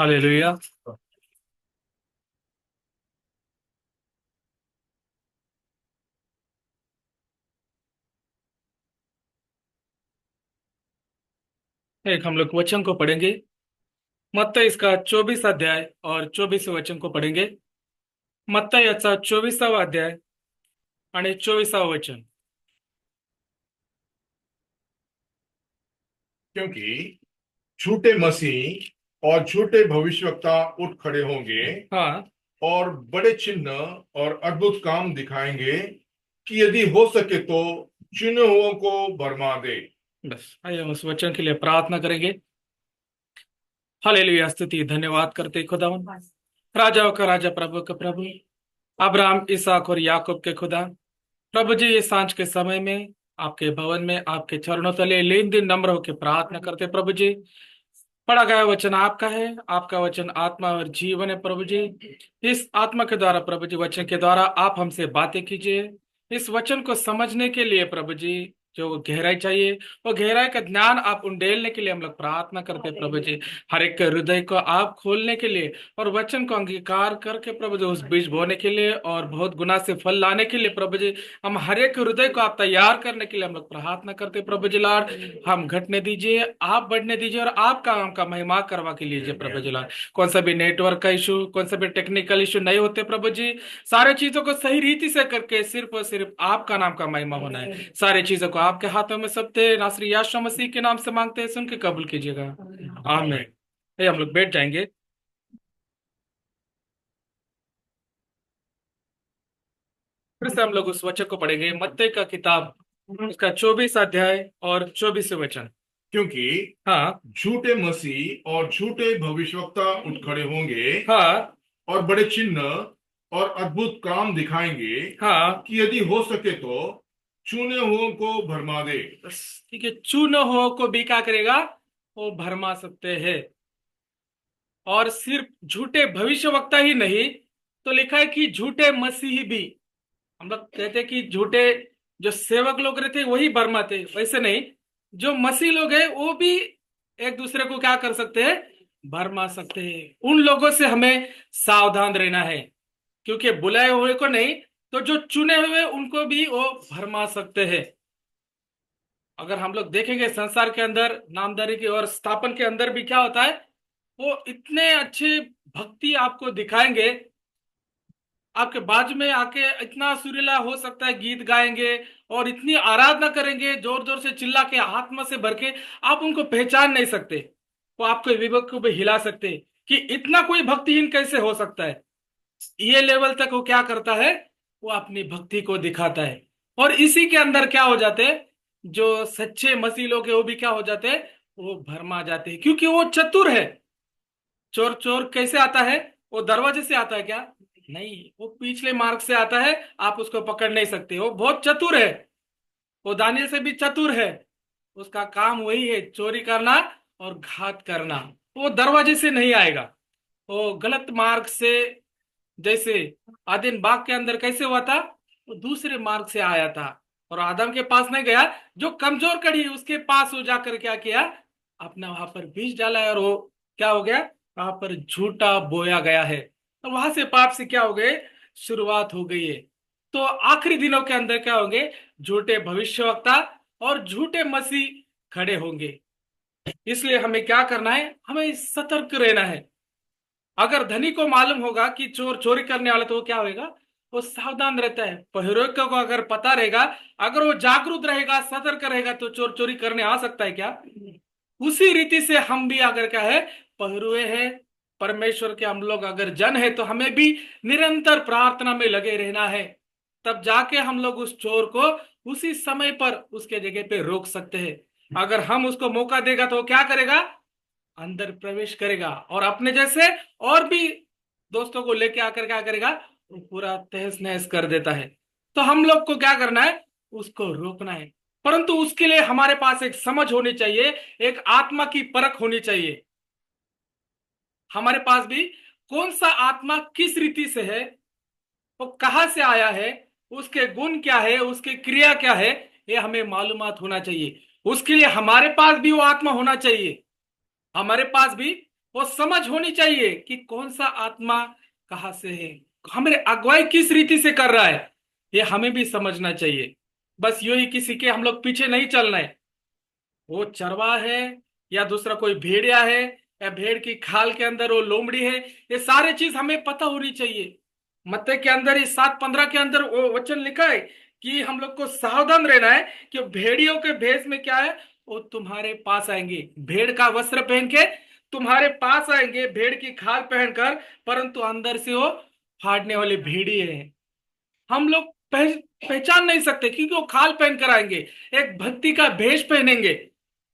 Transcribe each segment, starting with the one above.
Hallelujah. एक हम लोग वचन को पढ़ेंगे। मत्ती इसका 24 अध्याय और 24वें वचन को पढ़ेंगे। मत्ती याचा 24वा अध्याय आणि 24वा वचन। क्योंकि झूठे मसीह और झूठे भविष्यवक्ता उठ खड़े होंगे हाँ, और बड़े चिन्ह और अद्भुत काम दिखाएंगे कि यदि हो सके तो चुने हुओं को भरमा दे। बस आइए हम उस वचन के लिए प्रार्थना करेंगे। हालेलुया, स्तुति धन्यवाद करते खुदावन, राजाओं का राजा, प्रभु का प्रभु, अब्राहम, इसहाक और याकूब के खुदा। प्रभु जी, ये सांझ के समय में आपके भवन में आपके चरणों तले लेन दिन नम्र होकर प्रार्थना करते प्रभु जी। पढ़ा गया वचन आपका है, आपका वचन आत्मा और जीवन है प्रभु जी। इस आत्मा के द्वारा प्रभु जी, वचन के द्वारा आप हमसे बातें कीजिए। इस वचन को समझने के लिए प्रभु जी, जो गहराई चाहिए वो गहराई का ज्ञान आप उंडेलने के लिए हम लोग प्रार्थना करते हैं प्रभु जी। हर एक के हृदय को आप खोलने के लिए और वचन को अंगीकार करके प्रभु जी उस बीज बोने के लिए और बहुत गुना से फल लाने के लिए प्रभु जी, हम हर एक हृदय को आप तैयार करने के लिए हम लोग प्रार्थना करते हैं प्रभु जी। लॉर्ड, हम घटने दीजिए, आप बढ़ने दीजिए और आप काम का महिमा करवा के लीजिए प्रभु जी। लॉर्ड, कौन सा भी नेटवर्क का इशू, कौन सा भी टेक्निकल इशू नहीं होते प्रभु जी। सारे चीजों को सही रीति से करके सिर्फ और सिर्फ आपका नाम का महिमा होना है। सारी चीजों को आपके हाथों में सबते नासरी यीशु मसीह के नाम से मांगते हैं, सुन के कबूल कीजिएगा, आमीन। ये हम लोग बैठ जाएंगे। फिर से हम लोग उस वचन को पढ़ेंगे, मत्ती का किताब, उसका 24 अध्याय और 24वें वचन। क्योंकि हाँ, झूठे मसीह और झूठे भविष्यवक्ता उठ खड़े होंगे हाँ, और बड़े चिन्ह और अद्भुत काम दिखाएंगे हाँ। कि यदि हो सके तो चुने हुओं को भरमा दे। बस ठीक है, चून हो को भी क्या करेगा, वो भरमा सकते हैं। और सिर्फ झूठे भविष्यवक्ता ही नहीं, तो लिखा है कि झूठे मसीही भी। हम लोग कहते हैं कि झूठे जो सेवक लोग रहते वही भरमाते, वैसे नहीं। जो मसीह लोग हैं वो भी एक दूसरे को क्या कर सकते हैं, भरमा सकते हैं। उन लोगों से हमें सावधान रहना है, क्योंकि बुलाए हुए को नहीं, तो जो चुने हुए उनको भी वो भरमा सकते हैं। अगर हम लोग देखेंगे संसार के अंदर नामधारी की और स्थापन के अंदर भी क्या होता है, वो इतने अच्छे भक्ति आपको दिखाएंगे, आपके बाजू में आके इतना सुरीला हो सकता है गीत गाएंगे और इतनी आराधना करेंगे जोर जोर से चिल्ला के आत्मा से भर के, आप उनको पहचान नहीं सकते। वो आपके विवेक को भी हिला सकते कि इतना कोई भक्तिहीन कैसे हो सकता है। ये लेवल तक वो क्या करता है, वो अपनी भक्ति को दिखाता है। और इसी के अंदर क्या हो जाते हैं, जो सच्चे मसीह लोग हैं वो भी क्या हो जाते हैं, वो भरमा जाते हैं, क्योंकि वो चतुर है। चोर चोर कैसे आता है, वो दरवाजे से आता है क्या, नहीं, वो पिछले मार्ग से आता है। आप उसको पकड़ नहीं सकते, वो बहुत चतुर है। वो दानियल से भी चतुर है। उसका काम वही है, चोरी करना और घात करना। वो दरवाजे से नहीं आएगा, वो गलत मार्ग से। जैसे आदिम बाग के अंदर कैसे हुआ था, वो दूसरे मार्ग से आया था और आदम के पास नहीं गया। जो कमजोर कड़ी है उसके पास वो जाकर क्या किया, अपना वहां पर बीज डाला है और वो क्या हो गया, वहां पर झूठा बोया गया है। तो वहां से पाप से क्या हो गए, शुरुआत हो गई है। तो आखिरी दिनों के अंदर क्या होंगे, झूठे भविष्यवक्ता और झूठे मसीह खड़े होंगे। इसलिए हमें क्या करना है, हमें सतर्क रहना है। अगर धनी को मालूम होगा कि चोर चोरी करने वाला, तो वो क्या होगा, वो सावधान रहता है। पहरुए को अगर पता रहेगा, अगर वो जागरूक रहेगा, सतर्क रहेगा, तो चोर चोरी करने आ सकता है क्या। उसी रीति से हम भी अगर क्या है, पहरुए हैं, परमेश्वर के हम लोग अगर जन है, तो हमें भी निरंतर प्रार्थना में लगे रहना है। तब जाके हम लोग उस चोर को उसी समय पर उसके जगह पे रोक सकते हैं। अगर हम उसको मौका देगा तो वो क्या करेगा, अंदर प्रवेश करेगा और अपने जैसे और भी दोस्तों को लेके आकर क्या करेगा, वो पूरा तहस नहस कर देता है। तो हम लोग को क्या करना है, उसको रोकना है। परंतु उसके लिए हमारे पास एक समझ होनी चाहिए, एक आत्मा की परख होनी चाहिए। हमारे पास भी कौन सा आत्मा किस रीति से है, वो कहाँ से आया है, उसके गुण क्या है, उसकी क्रिया क्या है, ये हमें मालूमात होना चाहिए। उसके लिए हमारे पास भी वो आत्मा होना चाहिए। हमारे पास भी वो समझ होनी चाहिए कि कौन सा आत्मा कहाँ से है, हमारे अगुवाई किस रीति से कर रहा है, ये हमें भी समझना चाहिए। बस यू ही किसी के हम लोग पीछे नहीं चलना है। वो चरवाहा है या दूसरा कोई भेड़िया है या भेड़ की खाल के अंदर वो लोमड़ी है, ये सारे चीज हमें पता होनी चाहिए। मत्ते के अंदर इस 7:15 के अंदर वो वचन लिखा है कि हम लोग को सावधान रहना है कि भेड़ियों के भेष में क्या है, वो तुम्हारे पास आएंगे, भेड़ का वस्त्र पहन के तुम्हारे पास आएंगे, भेड़ की खाल पहनकर, परंतु अंदर से वो फाड़ने वाले भेड़िए हैं। हम लोग पहचान नहीं सकते क्योंकि वो खाल पहन कर आएंगे, एक भक्ति का भेष पहनेंगे,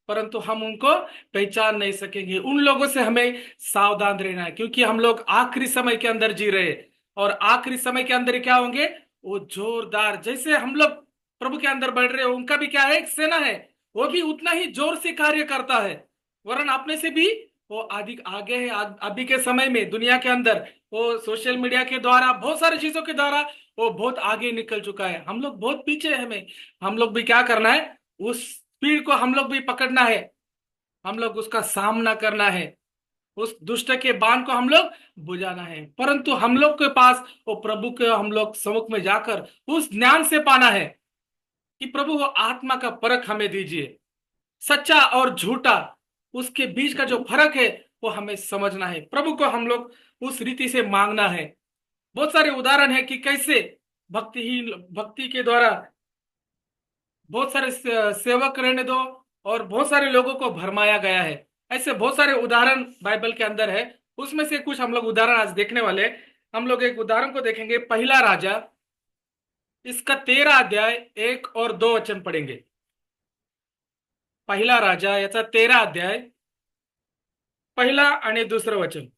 परंतु हम उनको पहचान नहीं सकेंगे। उन लोगों से हमें सावधान रहना है क्योंकि हम लोग आखिरी समय के अंदर जी रहे हैं। और आखिरी समय के अंदर क्या होंगे, वो जोरदार, जैसे हम लोग प्रभु के अंदर बढ़ रहे हैं, उनका भी क्या है, एक सेना है, वो भी उतना ही जोर से कार्य करता है। वरन अपने से भी वो अधिक आगे है। अभी के समय में दुनिया के अंदर वो सोशल मीडिया के द्वारा, बहुत सारी चीजों के द्वारा वो बहुत आगे निकल चुका है, हम लोग बहुत पीछे हैं। हमें हम लोग भी क्या करना है, उस स्पीड को हम लोग भी पकड़ना है, हम लोग उसका सामना करना है, उस दुष्ट के बाण को हम लोग बुझाना है। परंतु हम लोग के पास वो प्रभु के हम लोग सम्मुख में जाकर उस ज्ञान से पाना है कि प्रभु वो आत्मा का परख हमें दीजिए, सच्चा और झूठा उसके बीच का जो फर्क है वो हमें समझना है, प्रभु को हम लोग उस रीति से मांगना है। बहुत सारे उदाहरण है कि कैसे भक्ति के द्वारा बहुत सारे सेवक रहने दो और बहुत सारे लोगों को भरमाया गया है। ऐसे बहुत सारे उदाहरण बाइबल के अंदर है, उसमें से कुछ हम लोग उदाहरण आज देखने वाले। हम लोग एक उदाहरण को देखेंगे, पहला राजा, इसका 13 अध्याय 1 और 2 वचन पढ़ेंगे। पहला राजा याचा 13 अध्याय, पहिला आणि दुसरं वचन।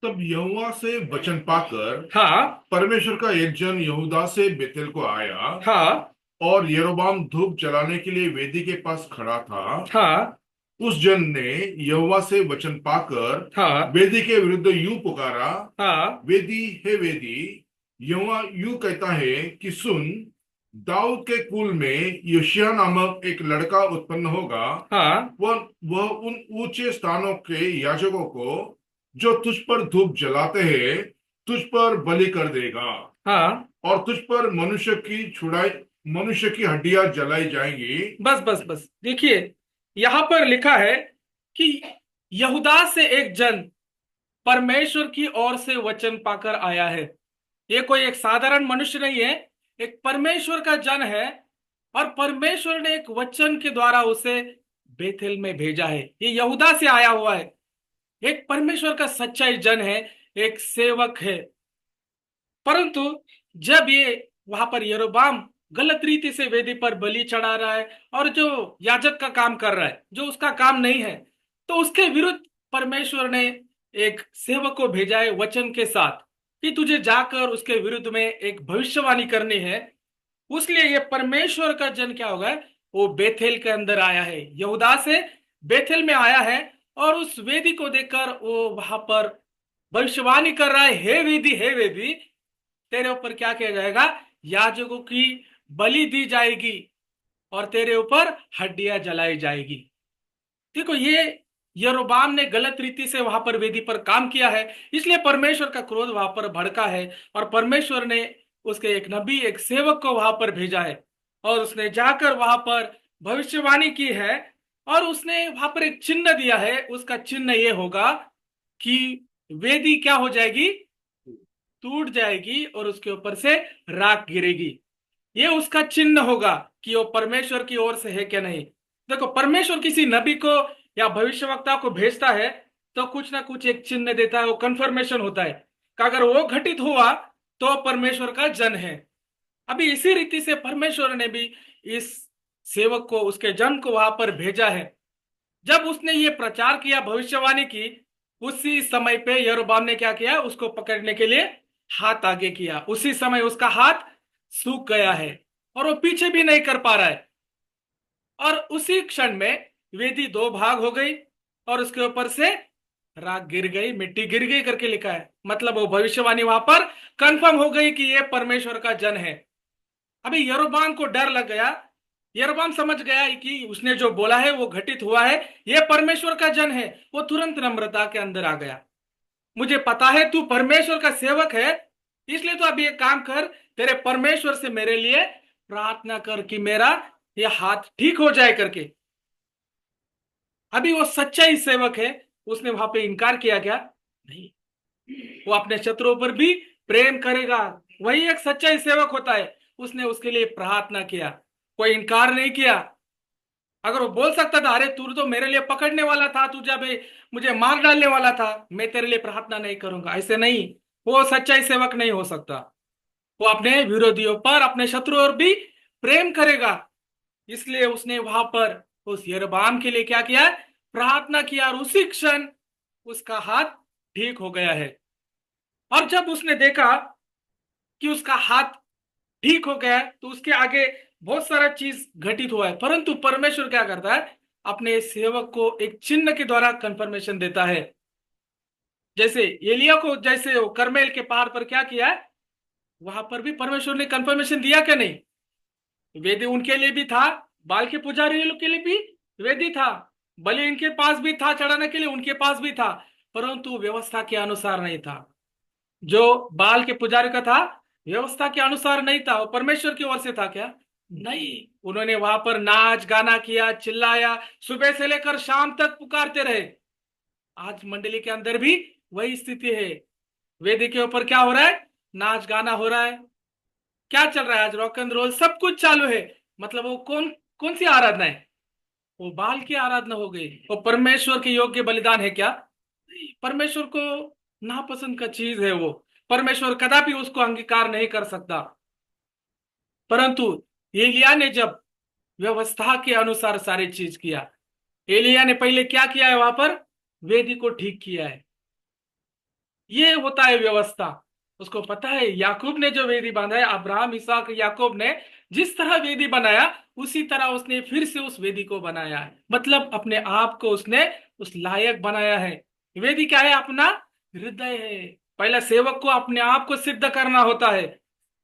तब यहोवा से वचन पाकर हाँ परमेश्वर का एक जन यहूदा से बेतेल को आया, हाँ और यरोबाम धूप जलाने के लिए वेदी के पास खड़ा था। हाँ उस जन ने यहोवा से वचन पाकर हाँ वेदी के विरुद्ध यूं पुकारा, हाँ वेदी हे वेदी, यहोवा यूं कहता है कि सुन, दाऊद के कुल में योशिय्याह नामक एक लड़का उत्पन्न होगा। हाँ वह उन ऊंचे स्थानों के याजकों को जो तुझ पर धूप जलाते हैं तुझ पर बलि कर देगा, हाँ। और तुझ पर मनुष्य की हड्डियां जलाई जाएंगी। बस बस बस, देखिए यहां पर लिखा है कि यहूदा से एक जन परमेश्वर की ओर से वचन पाकर आया है। ये कोई एक साधारण मनुष्य नहीं है, एक परमेश्वर का जन है। और परमेश्वर ने एक वचन के द्वारा उसे बेथेल में भेजा है। ये यहूदा से आया हुआ है, एक परमेश्वर का सच्चा जन है, एक सेवक है। परंतु जब ये वहां पर यरोबाम गलत रीति से वेदी पर बलि चढ़ा रहा है और जो याजक का काम कर रहा है जो उसका काम नहीं है, तो उसके विरुद्ध परमेश्वर ने एक सेवक को भेजा है वचन के साथ कि तुझे जाकर उसके विरुद्ध में एक भविष्यवाणी करनी है। उसलिए ये परमेश्वर का जन क्या होगा, वो बेथेल के अंदर आया है, यहूदा से बेथेल में आया है। और उस वेदी को देखकर वो वहां पर भविष्यवाणी कर रहा है, हे वेदी, तेरे ऊपर क्या किया जाएगा, याजकों की बलि दी जाएगी और तेरे ऊपर हड्डियां जलाई जाएगी। देखो ये यरोबाम ने गलत रीति से वहां पर वेदी पर काम किया है, इसलिए परमेश्वर का क्रोध वहां पर भड़का है। और परमेश्वर ने उसके एक नबी, एक सेवक को वहां पर भेजा है और उसने जाकर वहां पर भविष्यवाणी की है। और उसने वहां पर एक चिन्ह दिया है, उसका चिन्ह ये होगा कि वेदी क्या हो जाएगी, टूट जाएगी और उसके ऊपर से राख गिरेगी। ये उसका चिन्ह होगा कि वो परमेश्वर की ओर से है क्या नहीं। देखो परमेश्वर किसी नबी को या भविष्यवक्ता को भेजता है तो कुछ ना कुछ एक चिन्ह देता है, वो कंफर्मेशन होता है कि अगर वो घटित हुआ तो परमेश्वर का जन है। अभी इसी रीति से परमेश्वर ने भी इस सेवक को, उसके जन को वहां पर भेजा है। जब उसने ये प्रचार किया, भविष्यवाणी की, उसी समय पे यरोबाम ने क्या किया, उसको पकड़ने के लिए हाथ आगे किया। उसी समय उसका हाथ सूख गया है और वो पीछे भी नहीं कर पा रहा है। और उसी क्षण में वेदी दो भाग हो गई और उसके ऊपर से राख गिर गई, मिट्टी गिर गई करके लिखा है। मतलब वो भविष्यवाणी वहां पर कंफर्म हो गई कि ये परमेश्वर का जन है। अभी यरोबाम को डर लग गया यरबाम समझ गया कि उसने जो बोला है वो घटित हुआ है, ये परमेश्वर का जन है। वो तुरंत नम्रता के अंदर आ गया। मुझे पता है तू परमेश्वर का सेवक है, इसलिए तो अभी एक काम कर, तेरे परमेश्वर से मेरे लिए प्रार्थना कर कि मेरा ये हाथ ठीक हो जाए करके। अभी वो सच्चा ही सेवक है, उसने वहां पे इनकार किया क्या? नहीं। वो अपने शत्रुओं पर भी प्रेम करेगा, वही एक सच्चा ही सेवक होता है। उसने उसके लिए प्रार्थना किया, कोई इनकार नहीं किया। अगर वो बोल सकता था, अरे तू तो मेरे लिए पकड़ने वाला था, तू जब मुझे मार डालने वाला था, मैं तेरे लिए प्रार्थना नहीं करूंगा, ऐसे नहीं। वो सच्चाई सेवक नहीं हो सकता। वो अपने विरोधियों पर, अपने शत्रुओं पर भी प्रेम करेगा। इसलिए उसने वहां पर उस यरबाम के लिए क्या किया? प्रार्थना किया, और उसी क्षण उसका हाथ ठीक हो गया है। और जब उसने देखा कि उसका हाथ ठीक हो गया है, तो उसके आगे बहुत सारा चीज घटित हुआ है। परंतु परमेश्वर क्या करता है? अपने सेवक को एक चिन्ह के द्वारा कंफर्मेशन देता है। जैसे एलिया को, जैसे वो करमेल के पहाड़ पर क्या किया है, वहां पर भी परमेश्वर ने कंफर्मेशन दिया क्या? नहीं। वेदी उनके लिए भी था, बाल के पुजारी के लिए भी वेदी था, बलि इनके पास भी था चढ़ाने के लिए, उनके पास भी था। परंतु व्यवस्था के अनुसार नहीं था। जो बाल के पुजारी का था, व्यवस्था के अनुसार नहीं था। वो परमेश्वर की ओर से था क्या? नहीं। उन्होंने वहां पर नाच गाना किया, चिल्लाया, सुबह से लेकर शाम तक पुकारते रहे। आज मंडली के अंदर भी वही स्थिति है। वेदी के ऊपर क्या हो रहा है? नाच गाना हो रहा है। क्या चल रहा है? आज रॉक एंड रोल सब कुछ चालू है। मतलब वो कौन कौन सी आराधना है? वो बाल की आराधना हो गई। वो परमेश्वर के योग्य बलिदान है क्या? नहीं। परमेश्वर को नापसंद का चीज है वो। परमेश्वर कदापि उसको अंगीकार नहीं कर सकता। परंतु एलिया ने जब व्यवस्था के अनुसार सारी चीज किया, एलिया ने पहले क्या किया है? वहां पर वेदी को ठीक किया है। ये होता है व्यवस्था। उसको पता है याकूब ने जो वेदी बांधा है, अब्राहम इसहाक याकूब ने जिस तरह वेदी बनाया, उसी तरह उसने फिर से उस वेदी को बनाया है। मतलब अपने आप को उसने उस लायक बनाया है। वेदी क्या है? अपना हृदय है। पहला सेवक को अपने आप को सिद्ध करना होता है।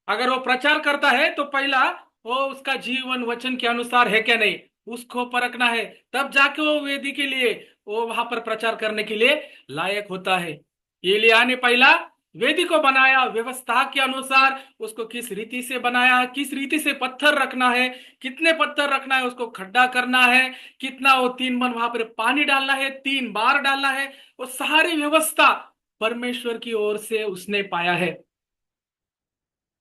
अगर वो प्रचार करता है तो पहला वो उसका जीवन वचन के अनुसार है क्या नहीं, उसको परखना है। तब जाके वो वेदी के लिए, वो वहां पर प्रचार करने के लिए लायक होता है। एलिय्याह ने पहला वेदी को बनाया व्यवस्था के अनुसार। उसको किस रीति से बनाया, किस रीति से पत्थर रखना है, कितने पत्थर रखना है, उसको खड्डा करना है, कितना वो 3 मन वहां पर पानी डालना है, 3 बार डालना है, वो सारी व्यवस्था परमेश्वर की ओर से उसने पाया है।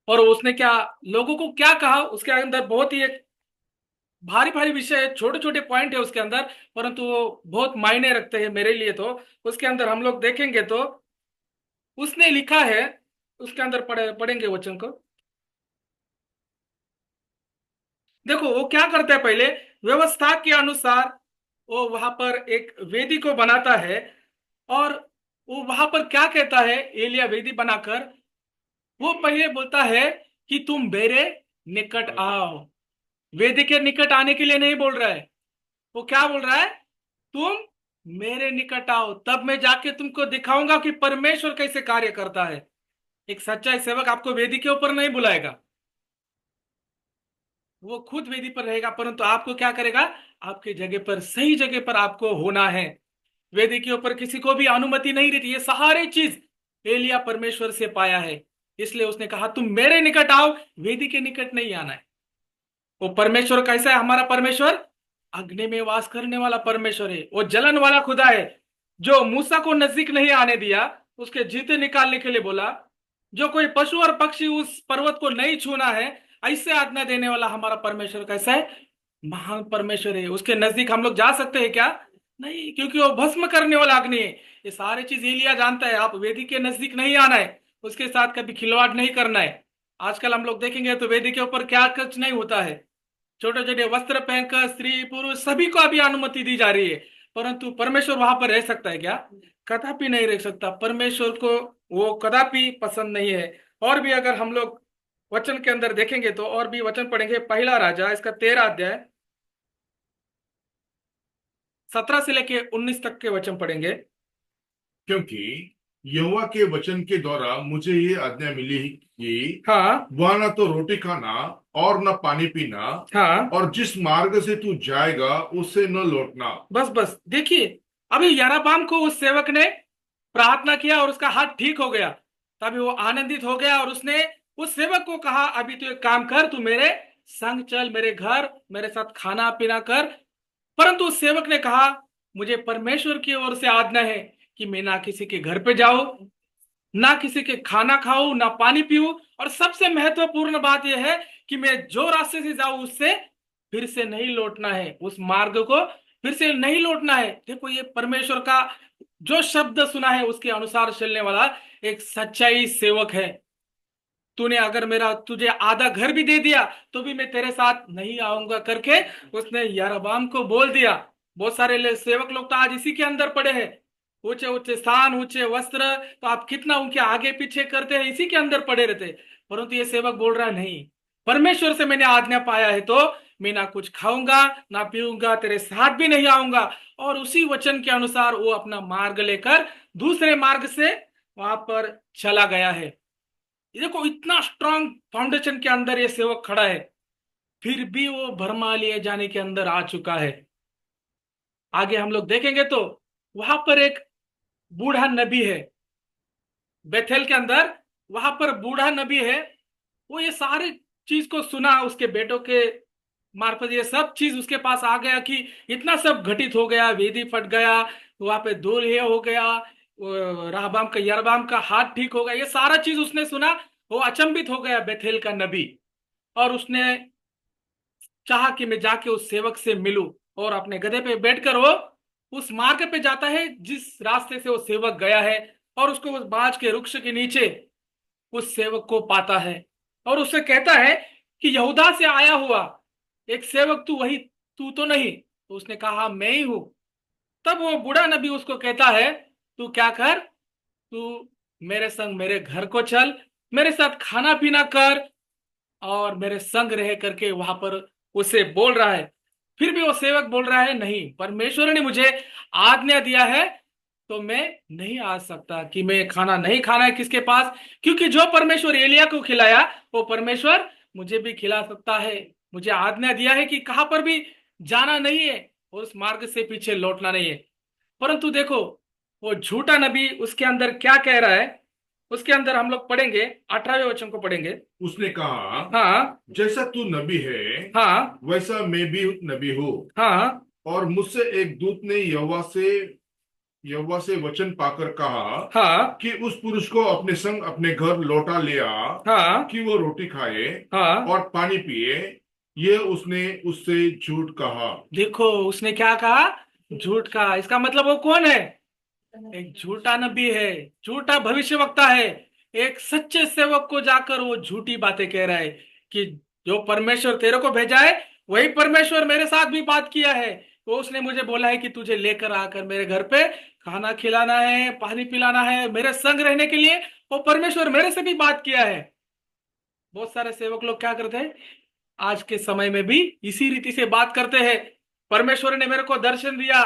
और उसने क्या, लोगों को क्या कहा, उसके अंदर बहुत ही एक भारी भारी विषय है, छोटे छोटे पॉइंट है उसके अंदर, परंतु वो बहुत मायने रखते हैं मेरे लिए। तो उसके अंदर हम लोग देखेंगे तो उसने लिखा है, उसके अंदर पढ़ेंगे वचन को। देखो वो क्या करता है, पहले व्यवस्था के अनुसार वो वहां पर एक वेदी को बनाता है। और वो वहां पर क्या कहता है, एलिया वेदी बनाकर वो पहले बोलता है कि तुम मेरे निकट आओ। वेदी के निकट आने के लिए नहीं बोल रहा है, वो क्या बोल रहा है? तुम मेरे निकट आओ, तब मैं जाके तुमको दिखाऊंगा कि परमेश्वर कैसे कार्य करता है। एक सच्चा सेवक आपको वेदी के ऊपर नहीं बुलाएगा, वो खुद वेदी पर रहेगा, परंतु आपको क्या करेगा? आपके जगह पर, सही जगह पर आपको होना है। वेदी के ऊपर किसी को भी अनुमति नहीं रहती। ये सारी चीज एलिया परमेश्वर से पाया है। इसलिए उसने कहा तुम मेरे निकट आओ, वेदी के निकट नहीं आना है। वो परमेश्वर कैसा है? हमारा परमेश्वर अग्नि में वास करने वाला परमेश्वर है। वो जलन वाला खुदा है, जो मूसा को नजदीक नहीं आने दिया, उसके जूते निकालने के लिए बोला। जो कोई पशु और पक्षी उस पर्वत को नहीं छूना है, ऐसे आज्ञा देने वाला हमारा परमेश्वर कैसा है? महान परमेश्वर है। उसके नजदीक हम लोग जा सकते हैं क्या? नहीं, क्योंकि वो भस्म करने वाला अग्नि है। ये सारी चीज एलिया जानता है। आप वेदी के नजदीक नहीं आना है, उसके साथ कभी खिलवाड़ नहीं करना है। आजकल हम लोग देखेंगे तो वेदी के ऊपर क्या कुछ नहीं होता है। छोटे छोटे वस्त्र पहनकर स्त्री पुरुष सभी को अभी अनुमति दी जा रही है। परंतु परमेश्वर वहां पर रह सकता है क्या? कदापि नहीं रह सकता। परमेश्वर को वो कदापि पसंद नहीं है। और भी अगर हम लोग वचन के अंदर देखेंगे तो और भी वचन पढ़ेंगे। पहला राजा इसका 13 अध्याय 17 से लेके 19 तक के वचन पढ़ेंगे। क्योंकि यहोवा के वचन के द्वारा मुझे ये आज्ञा मिली कि हाँ वहां ना तो रोटी खाना और न पानी पीना, हाँ। और जिस मार्ग से तू जाएगा उससे न लौटना। बस बस देखिए, अभी याराबाम को उस सेवक ने प्रार्थना किया और उसका हाथ ठीक हो गया। तभी वो आनंदित हो गया और उसने उस सेवक को कहा, अभी तू एक काम कर, तू मेरे संग चल, मेरे घर मेरे साथ खाना पीना कर। परंतु उस सेवक ने कहा, मुझे परमेश्वर की ओर से आज्ञा है कि मैं ना किसी के घर पे जाऊं, ना किसी के खाना खाऊं, ना पानी पीऊं, और सबसे महत्वपूर्ण बात यह है कि मैं जो रास्ते से जाऊं उससे फिर से नहीं लौटना है, उस मार्ग को फिर से नहीं लौटना है। देखो, ये परमेश्वर का जो शब्द सुना है उसके अनुसार चलने वाला एक सच्चाई सेवक है। तूने अगर मेरा तुझे आधा घर भी दे दिया तो भी मैं तेरे साथ नहीं आऊंगा करके उसने यारोबाम को बोल दिया। बहुत सारे सेवक लोग तो आज इसी के अंदर पड़े हैं। ऊंचे ऊंचे स्थान, ऊंचे वस्त्र, तो आप कितना उनके आगे पीछे करते हैं, इसी के अंदर पड़े रहते हैं। परंतु ये सेवक बोल रहा है, नहीं, परमेश्वर से मैंने आज्ञा पाया है तो मैं ना कुछ खाऊंगा ना पीऊंगा, तेरे साथ भी नहीं आऊंगा। और उसी वचन के अनुसार वो अपना मार्ग लेकर दूसरे मार्ग से वहां पर चला गया है। ये देखो, इतना स्ट्रांग फाउंडेशन के अंदर ये सेवक खड़ा है, फिर भी वो भरमा लिए जाने के अंदर आ चुका है। आगे हम लोग देखेंगे तो वहां पर एक बूढ़ा नबी है, बेथेल के अंदर। वहां पर बूढ़ा नबी है, वो ये सारी चीज को सुना उसके बेटों के मार्फत, ये सब चीज उसके पास आ गया कि इतना सब घटित हो गया, वेदी फट गया, वहां पे धूल ये हो गया, रहबाम का यरबाम का हाथ ठीक हो गया, ये सारा चीज उसने सुना। वो अचंभित हो गया बेथेल का नबी, और उसने चाहा कि मैं जाके उस सेवक से मिलूं। और अपने गधे पे बैठकर वो उस मार्ग पे जाता है जिस रास्ते से वो सेवक गया है, और उसको उस बाज के वृक्ष के नीचे उस सेवक को पाता है और उससे कहता है कि यहूदा से आया हुआ एक सेवक तू वही, तू तो नहीं? तो उसने कहा, "हाँ, मैं ही हूं।" तब वो बूढ़ा नबी उसको कहता है, तू क्या कर, तू मेरे संग मेरे घर को चल, मेरे साथ खाना पीना कर, और मेरे संग रह करके वहां पर उसे बोल रहा है। फिर भी वो सेवक बोल रहा है, नहीं, परमेश्वर ने मुझे आज्ञा दिया है तो मैं नहीं आ सकता, कि मैं खाना नहीं खाना है किसके पास, क्योंकि जो परमेश्वर एलिया को खिलाया वो परमेश्वर मुझे भी खिला सकता है। मुझे आज्ञा दिया है कि कहां पर भी जाना नहीं है और उस मार्ग से पीछे लौटना नहीं है। परंतु देखो, वो झूठा नबी उसके अंदर क्या कह रहा है, उसके अंदर हम लोग पढ़ेंगे, 18वें वचन को पढ़ेंगे। उसने कहा, हाँ जैसा तू नबी है हाँ वैसा मैं भी नबी हूँ। हाँ और मुझसे एक दूत ने यहोवा से वचन पाकर कहा हाँ कि उस पुरुष को अपने संग अपने घर लौटा ले आ, हाँ कि वो रोटी खाए हाँ। और पानी पिए। ये उसने उससे झूठ कहा। देखो, उसने क्या कहा, झूठ कहा। इसका मतलब वो कौन है? एक झूठा नबी है, झूठा भविष्यवक्ता है। एक सच्चे सेवक को जाकर वो झूठी बातें कह रहा है कि जो परमेश्वर तेरे को भेजा है वही परमेश्वर मेरे साथ भी बात किया है। तो उसने मुझे बोला है कि तुझे लेकर आकर मेरे घर पे खाना खिलाना है, पानी पिलाना है, मेरे संग रहने के लिए वो परमेश्वर मेरे से भी बात किया है। बहुत सारे सेवक लोग क्या करते हैं आज के समय में भी, इसी रीति से बात करते हैं। परमेश्वर ने मेरे को दर्शन दिया,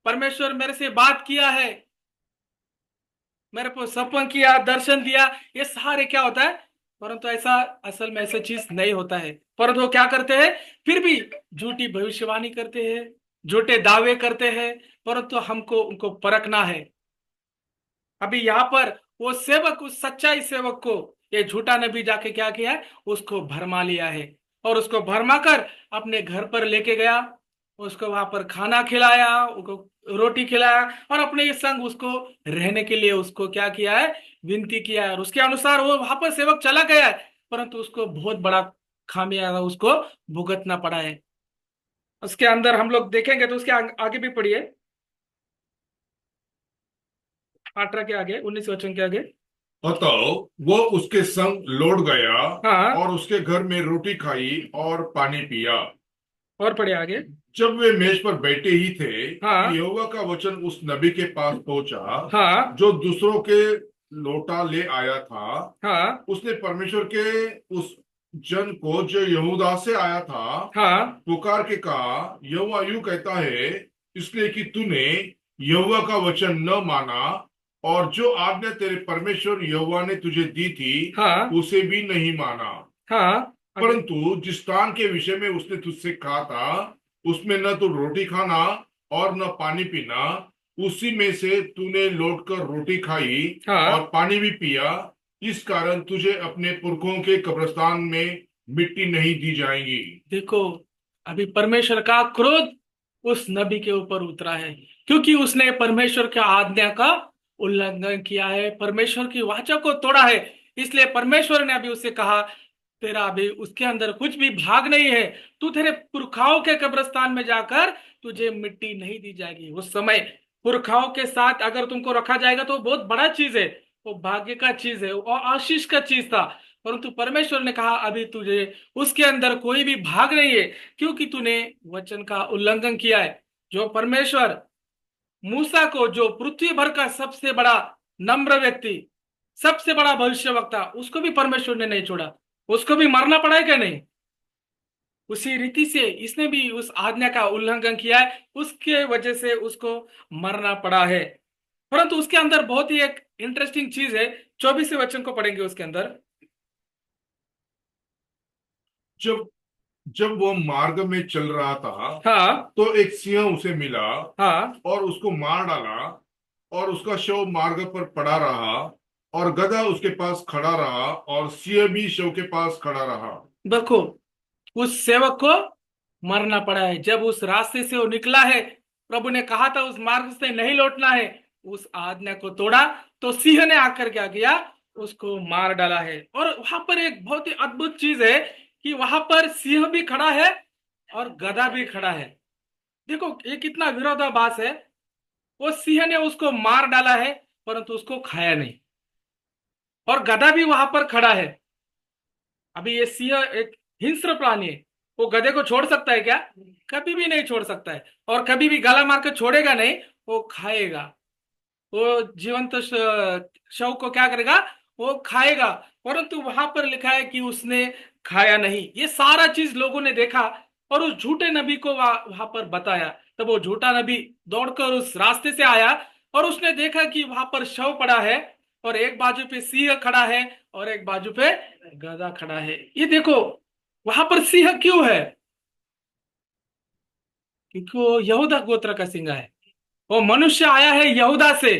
परमेश्वर मेरे से बात किया है, मेरे को सपन किया, दर्शन दिया, ये सारे क्या होता है। परंतु ऐसा असल में ऐसा चीज नहीं होता है। परंतु वो क्या करते हैं, फिर भी झूठी भविष्यवाणी करते हैं, झूठे दावे करते हैं। परंतु हमको उनको परखना है। अभी यहाँ पर वो सेवक, उस सच्चाई सेवक को ये झूठा नबी जाके क्या किया है, उसको भरमा लिया है, और उसको भरमा कर अपने घर पर लेके गया। उसको वहां पर खाना खिलाया, उसको रोटी खिलाया, और अपने संग उसको रहने के लिए उसको क्या किया है, विनती किया है। और उसके अनुसार वो वहां पर सेवक चला गया है, परंतु उसको बहुत बड़ा खामियाजा उसको भुगतना पड़ा है। उसके अंदर हम लोग देखेंगे तो उसके आगे भी पढ़िए, 18 के आगे, 19 वचन के आगे। अतः वो उसके संग लौट गया हाँ, और उसके घर में रोटी खाई और पानी पिया। और पढ़िए आगे। जब वे मेज पर बैठे ही थे कि हाँ यहोवा का वचन उस नबी के पास पहुंचा हाँ जो दूसरों के लौटा ले आया था। हाँ उसने परमेश्वर के उस जन को जो यहूदा से आया था हाँ पुकार के कहा, यहोवा यूं कहता है, इसलिए कि तूने यहोवा का वचन न माना और जो आज्ञा तेरे परमेश्वर यहोवा ने तुझे दी थी हाँ उसे भी नहीं माना। हाँ। अगर परंतु जिस स्थान के विषय में उसने तुझसे कहा था उसमें न तो रोटी खाना और न पानी पीना, उसी में से तूने लौटकर रोटी खाई और हाँ पानी भी पिया। इस कारण तुझे अपने पुरखों के कब्रिस्तान में मिट्टी नहीं दी जाएगी। देखो, अभी परमेश्वर का क्रोध उस नबी के ऊपर उतरा है, क्योंकि उसने परमेश्वर की आज्ञा का उल्लंघन किया है, परमेश्वर की वाचा को तोड़ा है। इसलिए परमेश्वर ने अभी उससे कहा, तेरा अभी उसके अंदर कुछ भी भाग नहीं है। तू तेरे पुरखाओं के कब्रिस्तान में जाकर तुझे मिट्टी नहीं दी जाएगी। उस समय पुरखाओं के साथ अगर तुमको रखा जाएगा तो बहुत बड़ा चीज है, वो भाग्य का चीज है और आशीष का चीज था। परंतु परमेश्वर ने कहा, अभी तुझे उसके अंदर कोई भी भाग नहीं है, क्योंकि तूने वचन का उल्लंघन किया है। जो परमेश्वर मूसा को, जो पृथ्वी भर का सबसे बड़ा नम्र व्यक्ति, सबसे बड़ा भविष्यवक्ता, उसको भी परमेश्वर ने नहीं छोड़ा, उसको भी मरना पड़ा है क्या नहीं? उसी रीति से इसने भी उस आज्ञा का उल्लंघन किया है, उसके वजह से उसको मरना पड़ा है। परंतु उसके अंदर बहुत ही एक इंटरेस्टिंग चीज है, 24वें वचन को पढ़ेंगे उसके अंदर। जब जब वो मार्ग में चल रहा था हाँ तो एक सिंह उसे मिला हाँ। और उसको मार डाला, और उसका शव मार्ग पर पड़ा रहा, और गदहा उसके पास खड़ा रहा, और सिंह भी शव के पास खड़ा रहा। देखो, उस सेवक को मरना पड़ा है। जब उस रास्ते से वो निकला है, प्रभु ने कहा था उस मार्ग से नहीं लौटना है, उस आज्ञा को तोड़ा, तो सिंह ने आकर क्या किया, उसको मार डाला है। और वहां पर एक बहुत ही अद्भुत चीज है कि वहां पर सिंह भी खड़ा है और गधा भी खड़ा है। देखो, ये कितना विरोधाभास है। वो सिंह ने उसको मार डाला है, परंतु उसको खाया नहीं, और गधा भी वहां पर खड़ा है। अभी ये सिंह एक हिंस्र प्राणी है, वो गधे को छोड़ सकता है क्या? कभी भी नहीं छोड़ सकता है, और कभी भी गला मार के छोड़ेगा नहीं, वो खाएगा। वो जीवंत शव को क्या करेगा, वो खाएगा। परंतु वहां पर लिखा है कि उसने खाया नहीं। ये सारा चीज लोगों ने देखा और उस झूठे नबी को वहां पर बताया। तब वो झूठा नबी दौड़कर उस रास्ते से आया और उसने देखा कि वहां पर शव पड़ा है, और एक बाजू पे सिंह खड़ा है और एक बाजू पे गधा खड़ा है। ये देखो, वहां पर सिंह क्यों है? क्योंकि वो यहूदा गोत्र का सिंह है। वो मनुष्य आया है यहूदा से,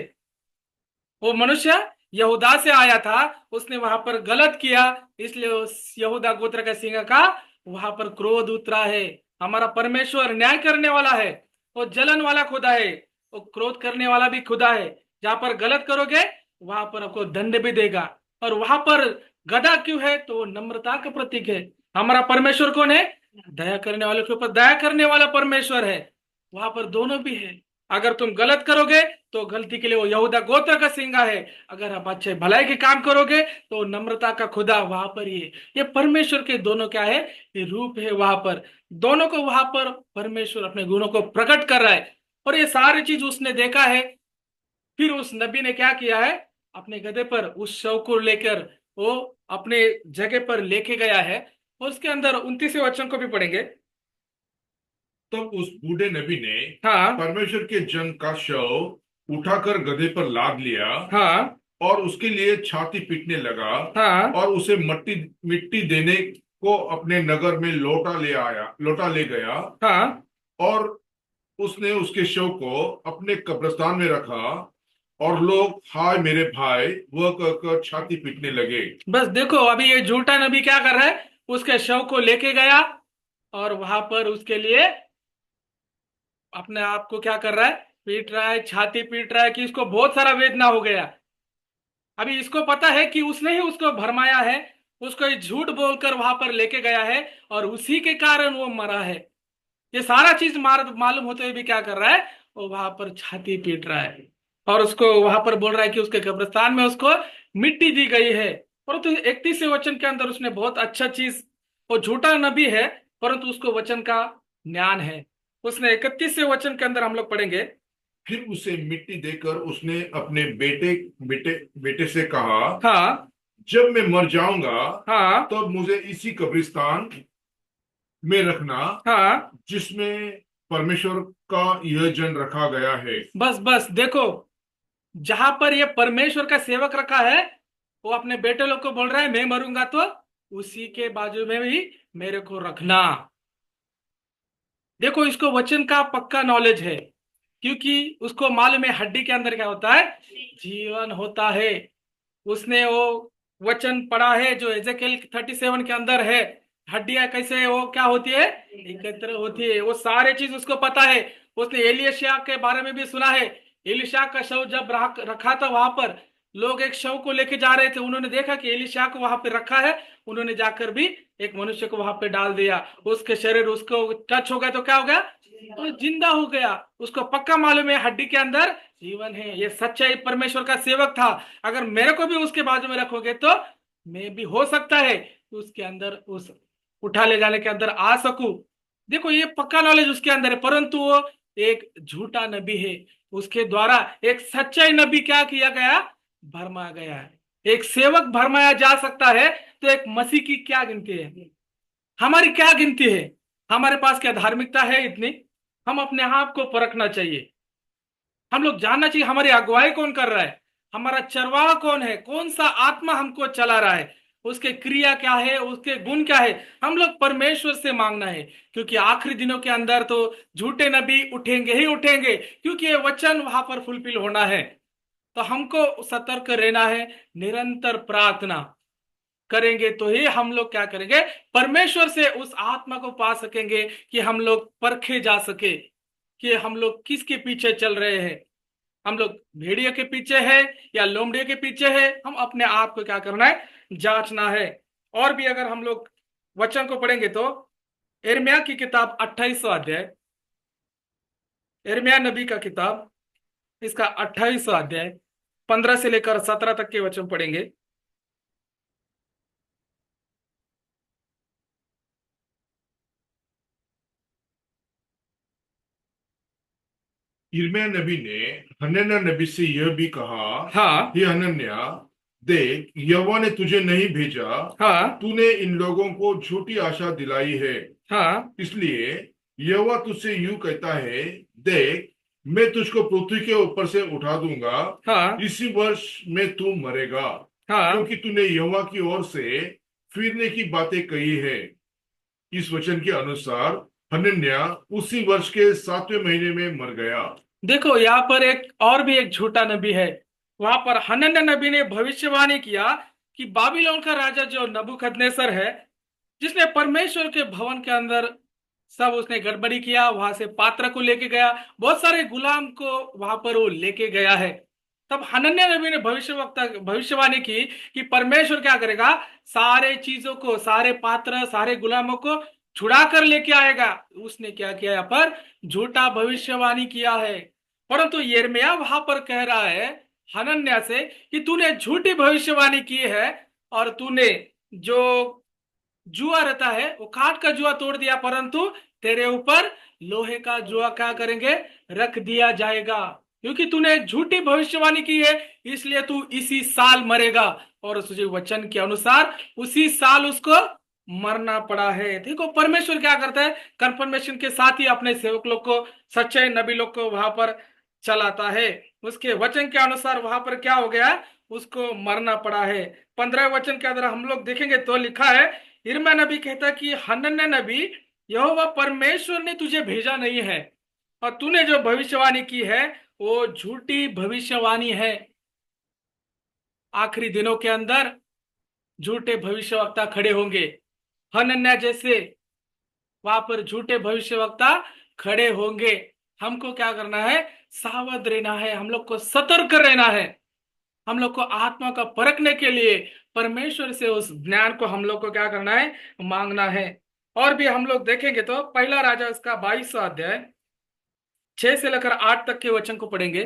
वो मनुष्य यहूदा से आया था, उसने वहां पर गलत किया, इसलिए उस यहूदा गोत्र का सिंह का वहां पर क्रोध उतरा है। हमारा परमेश्वर न्याय करने वाला है, वो जलन वाला खुदा है, वो क्रोध करने वाला भी खुदा है। जहां पर गलत करोगे वहां पर आपको दंड भी देगा। और वहां पर गधा क्यों है? तो वो नम्रता का प्रतीक है। हमारा परमेश्वर कौन है? दया करने वाले के ऊपर दया करने वाला परमेश्वर है। वहां पर दोनों भी है। अगर तुम गलत करोगे तो गलती के लिए वो यहूदा गोत्र का सिंगा है, अगर आप अच्छे भलाई के काम करोगे तो नम्रता का खुदा वहां पर ही है। ये परमेश्वर के दोनों क्या है, ये रूप है। वहां पर दोनों को, वहां पर परमेश्वर अपने गुणों को प्रकट कर रहा है, और ये सारी चीज उसने देखा है। फिर उस नबी ने क्या किया है, अपने गधे पर उस शव को लेकर वो अपने जगह पर लेके गया है। और उसके अंदर 29वें वचन को भी पढ़ेंगे। तब उस बूढ़े नबी ने हाँ परमेश्वर के जन का शव उठाकर गधे पर लाद लिया, हाँ और उसके लिए छाती पीटने लगा, हाँ और उसे मट्टी मिट्टी देने को अपने नगर में लौटा ले गया। हाँ। और उसने उसके शव को अपने कब्रिस्तान में रखा, और लोग हाय मेरे भाई वह कहकर छाती पीटने लगे। बस देखो, अभी ये झूठा नबी क्या कर रहा है, उसके शव को लेके गया और वहां पर उसके लिए अपने आप को क्या कर रहा है, पीट रहा है, छाती पीट रहा है कि इसको बहुत सारा वेदना हो गया। अभी इसको पता है कि उसने ही उसको भरमाया है, उसको ये झूठ बोलकर वहां पर लेके गया है, और उसी के कारण वो मरा है। ये सारा चीज मालूम होते हुए भी क्या कर रहा है, वो वहां पर छाती पीट रहा है, और उसको वहां पर बोल रहा है कि उसके कब्रिस्तान में उसको मिट्टी दी गई है। परंतु 31वें वचन के अंदर उसने बहुत अच्छा चीज, वो झूठा नबी है परंतु उसको वचन का ज्ञान है। उसने 31वें वचन के अंदर हम लोग पढ़ेंगे। फिर उसे मिट्टी देकर उसने अपने बेटे बेटे बेटे से कहा, हाँ जब मैं मर जाऊंगा हाँ तब मुझे इसी कब्रिस्तान में रखना हाँ। जिसमें परमेश्वर का यह जन रखा गया है। बस बस देखो, जहां पर ये परमेश्वर का सेवक रखा है, वो अपने बेटे लोग को बोल रहा है मैं मरूंगा तो उसी के बाजू में भी मेरे को रखना। देखो, इसको वचन का पक्का नॉलेज है, क्योंकि उसको मालूम है हड्डी के अंदर क्या होता है, जीवन होता है। उसने वो वचन पढ़ा है जो एजेकिएल 37 के अंदर है। हड्डियां कैसे वो क्या होती है, एकत्र होती है, वो सारे चीज उसको पता है। उसने एलियशा के बारे में भी सुना है। एलिशा का शव जब रखा था वहां पर, लोग एक शव को लेके जा रहे थे, उन्होंने देखा कि एलिशा को वहां पे रखा है। उन्होंने जाकर भी एक मनुष्य को वहां पे डाल दिया। उसके शरीर उसको टच हो गया तो क्या हो गया, तो जिंदा हो गया। उसको पक्का मालूम है हड्डी के अंदर जीवन है। ये सच्चाई परमेश्वर का सेवक था। अगर मेरे को भी उसके बाजू में रखोगे तो मैं भी हो सकता है कि उसके अंदर उस उठा ले जाने के अंदर आ सकूं। देखो, ये पक्का नॉलेज उसके अंदर है, परंतु वो एक झूठा नबी है। उसके द्वारा एक सच्चाई नबी क्या किया गया, भरमाया गया है। एक सेवक भरमाया जा सकता है, तो एक मसीह की क्या गिनती है, हमारी क्या गिनती है। हमारे पास क्या धार्मिकता है इतनी, हम अपने आप को परखना चाहिए। हम लोग जानना चाहिए हमारी अगुवाई कौन कर रहा है, हमारा चरवाहा कौन है, कौन सा आत्मा हमको चला रहा है, उसके क्रिया क्या है, उसके गुण क्या है। हम लोग परमेश्वर से मांगना है, क्योंकि आखिरी दिनों के अंदर तो झूठे नबी उठेंगे ही उठेंगे, क्योंकि ये वचन वहां पर फुलफिल होना है। तो हमको सतर्क रहना है, निरंतर प्रार्थना करेंगे तो ही हम लोग क्या करेंगे, परमेश्वर से उस आत्मा को पा सकेंगे, कि हम लोग परखे जा सके कि हम लोग किसके पीछे चल रहे हैं। हम लोग भेड़िया के पीछे है या लोमड़िया के पीछे है, हम अपने आप को क्या करना है, जांचना है। और भी अगर हम लोग वचन को पढ़ेंगे तो यिर्मयाह की किताब 28वां अध्याय, यिर्मयाह नबी का किताब, इसका 28वां अध्याय 15 से लेकर 17 तक के वचन पढ़ेंगे। यिर्मयाह नबी ने हनन्याह नबी से यह भी कहा, हाँ, हे हनन्याह, देख, यहोवा ने तुझे नहीं भेजा। हाँ, तूने इन लोगों को झूठी आशा दिलाई है। हाँ, इसलिए यहोवा तुझसे यूं कहता है, देख, मैं तुझको पृथ्वी के ऊपर से उठा दूंगा। हाँ, इसी वर्ष में तू मरेगा, हाँ। क्योंकि तूने यहोवा की ओर से फिरने की बातें कही है। इस वचन के अनुसार हनन्याह उसी वर्ष के 7वें महीने में मर गया। देखो, यहाँ पर एक और भी एक झूठा नबी है। वहां पर हनन्याह नबी ने भविष्यवाणी किया कि बाबिलोन का राजा जो नबूकदनेस्सर है, जिसने परमेश्वर के भवन के अंदर सब उसने गड़बड़ी किया, वहां से पात्र को लेके गया, बहुत सारे गुलाम को वहां पर वो लेके गया है। तब हनन्याह नबी ने भविष्यवाणी की कि परमेश्वर क्या करेगा, सारे चीजों को, सारे पात्र, सारे गुलामों को छुड़ा कर लेके आएगा। उसने क्या किया, यहाँ पर झूठा भविष्यवाणी किया है। परंतु यिर्मयाह वहां पर कह रहा है हनन्याह से कि तूने झूठी भविष्यवाणी की है, और तूने जो जुआ रहता है वो काठ का जुआ तोड़ दिया, परंतु तेरे ऊपर लोहे का जुआ क्या करेंगे, रख दिया जाएगा। क्योंकि तूने झूठी भविष्यवाणी की है, इसलिए तू इसी साल मरेगा। और उस वचन के अनुसार उसी साल उसको मरना पड़ा है। देखो, परमेश्वर क्या करता है, कंफर्मेशन के साथ ही अपने सेवक लोग को, सच्चे नबी लोग को वहां पर चलाता है। उसके वचन के अनुसार वहां पर क्या हो गया, उसको मरना पड़ा है। 15 वचन के अंदर हम लोग देखेंगे तो लिखा है, यिर्मयाह नबी कहता कि हनन्याह नबी, यहोवा परमेश्वर ने तुझे भेजा नहीं है, और तूने जो भविष्यवाणी की है वो झूठी भविष्यवाणी है। आखिरी दिनों के अंदर झूठे भविष्यवक्ता खड़े होंगे, हनन्याह जैसे वहां पर झूठे भविष्यवक्ता खड़े होंगे। हमको क्या करना है, सावध रहना है, हम लोग को सतर्क रहना है। हम लोग को आत्मा का परखने के लिए परमेश्वर से उस ज्ञान को हम लोग को क्या करना है, मांगना है। और भी हम लोग देखेंगे तो पहला राजा इसका 22वां अध्याय 6 से लेकर 8 तक के वचन को पढ़ेंगे।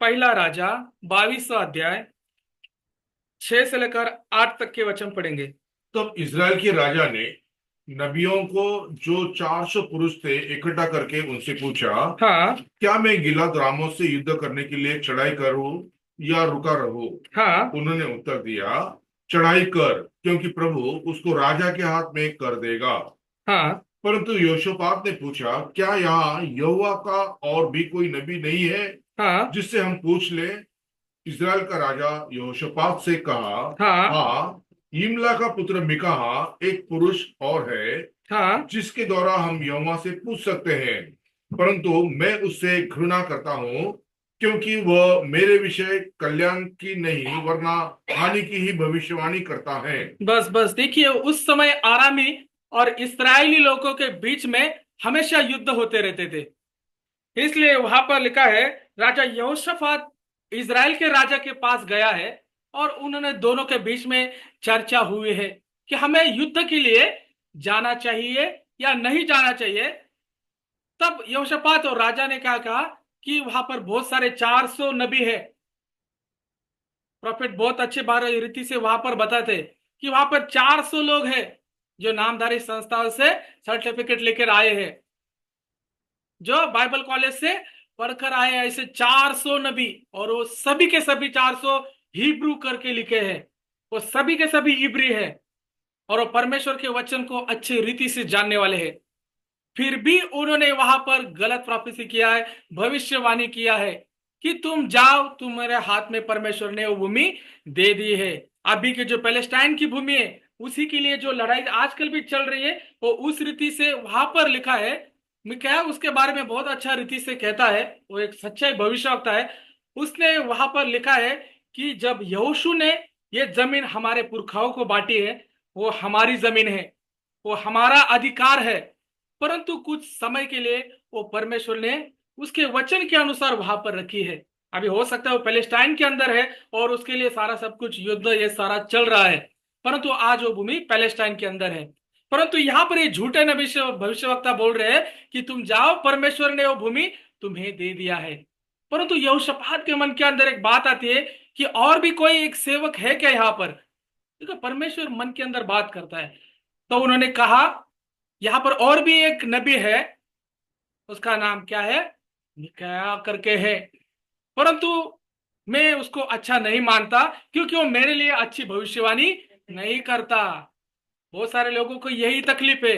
पहला राजा 22वां अध्याय 6 से लेकर 8 तक के वचन पढ़ेंगे। तब इज़राइल के राजा ने नबियों को, जो 400 पुरुष थे, इकट्ठा करके उनसे पूछा, हाँ, क्या मैं गिलाद रामोत से युद्ध करने के लिए चढ़ाई करूं या रुका रहूं? हाँ, उन्होंने उत्तर दिया, चढ़ाई कर, क्योंकि प्रभु उसको राजा के हाथ में कर देगा। हाँ, परंतु यहोशापात ने पूछा, क्या यहाँ यहोवा का और भी कोई नबी नहीं है हाँ जिससे हम पूछ ले? इज़राइल का राजा यहोशापात से कहा, हाँ हाँ, यिमला का पुत्र मिकाहा एक पुरुष और है हाँ। जिसके द्वारा हम यहोवा से पूछ सकते हैं, परंतु मैं उससे घृणा करता हूँ, क्योंकि वह मेरे विषय कल्याण की नहीं वरना हानि की ही भविष्यवाणी करता है। बस बस देखिए, उस समय आरामी और इस्राएली लोगों के बीच में हमेशा युद्ध होते रहते थे। इसलिए वहां पर लिखा है, राजा यहोशापात इजराइल के राजा के पास गया है और उन्होंने दोनों के बीच में चर्चा हुई है कि हमें युद्ध के लिए जाना चाहिए या नहीं जाना चाहिए। तब यहोशापात और राजा ने क्या कहा कि वहां पर बहुत सारे 400 नबी है। प्रॉफिट बहुत अच्छे बारे रीति से वहां पर बताते कि वहां पर 400 लोग हैं जो नामधारी संस्थाओं से सर्टिफिकेट लेकर आए हैं, जो बाइबल कॉलेज से पढ़कर आए हैं, ऐसे 400 नबी। और वो सभी के सभी 400 हिब्रू करके लिखे हैं। वो सभी के सभी इब्री है और वो परमेश्वर के वचन को अच्छी रीति से जानने वाले हैं। फिर भी उन्होंने वहां पर गलत प्रोफेसी किया है, भविष्यवाणी किया है कि तुम जाओ, तुम्हारे हाथ में परमेश्वर ने वो भूमि दे दी है। अभी के जो पैलेस्टाइन की भूमि है, उसी के लिए जो लड़ाई आजकल भी चल रही है, वो उस रीति से वहां पर लिखा है। मिकाया उसके बारे में बहुत अच्छा रीति से कहता है, वो एक सच्चाई भविष्यवक्ता है। उसने वहां पर लिखा है कि जब यहोशू ने ये जमीन हमारे पुरखाओं को बांटी है, वो हमारी जमीन है, वो हमारा अधिकार है। परंतु कुछ समय के लिए वो परमेश्वर ने उसके वचन के अनुसार वहां पर रखी है। अभी हो सकता है वो पैलेस्टाइन के अंदर है और उसके लिए सारा सब कुछ युद्ध ये सारा चल रहा है, परंतु आज वो भूमि पैलेस्टाइन के अंदर है। परंतु यहाँ पर ये झूठे नबी भविष्यवक्ता बोल रहे हैं कि तुम जाओ, परमेश्वर ने वो भूमि तुम्हें दे दिया है। परंतु यहोशापात के मन के अंदर एक बात आती है कि और भी कोई एक सेवक है क्या यहाँ पर। देखो, परमेश्वर मन के अंदर बात करता है। तो उन्होंने कहा, यहाँ पर और भी एक नबी है, उसका नाम क्या है, मिकाया करके है, परंतु मैं उसको अच्छा नहीं मानता क्योंकि वो मेरे लिए अच्छी भविष्यवाणी नहीं करता। बहुत सारे लोगों को यही तकलीफ है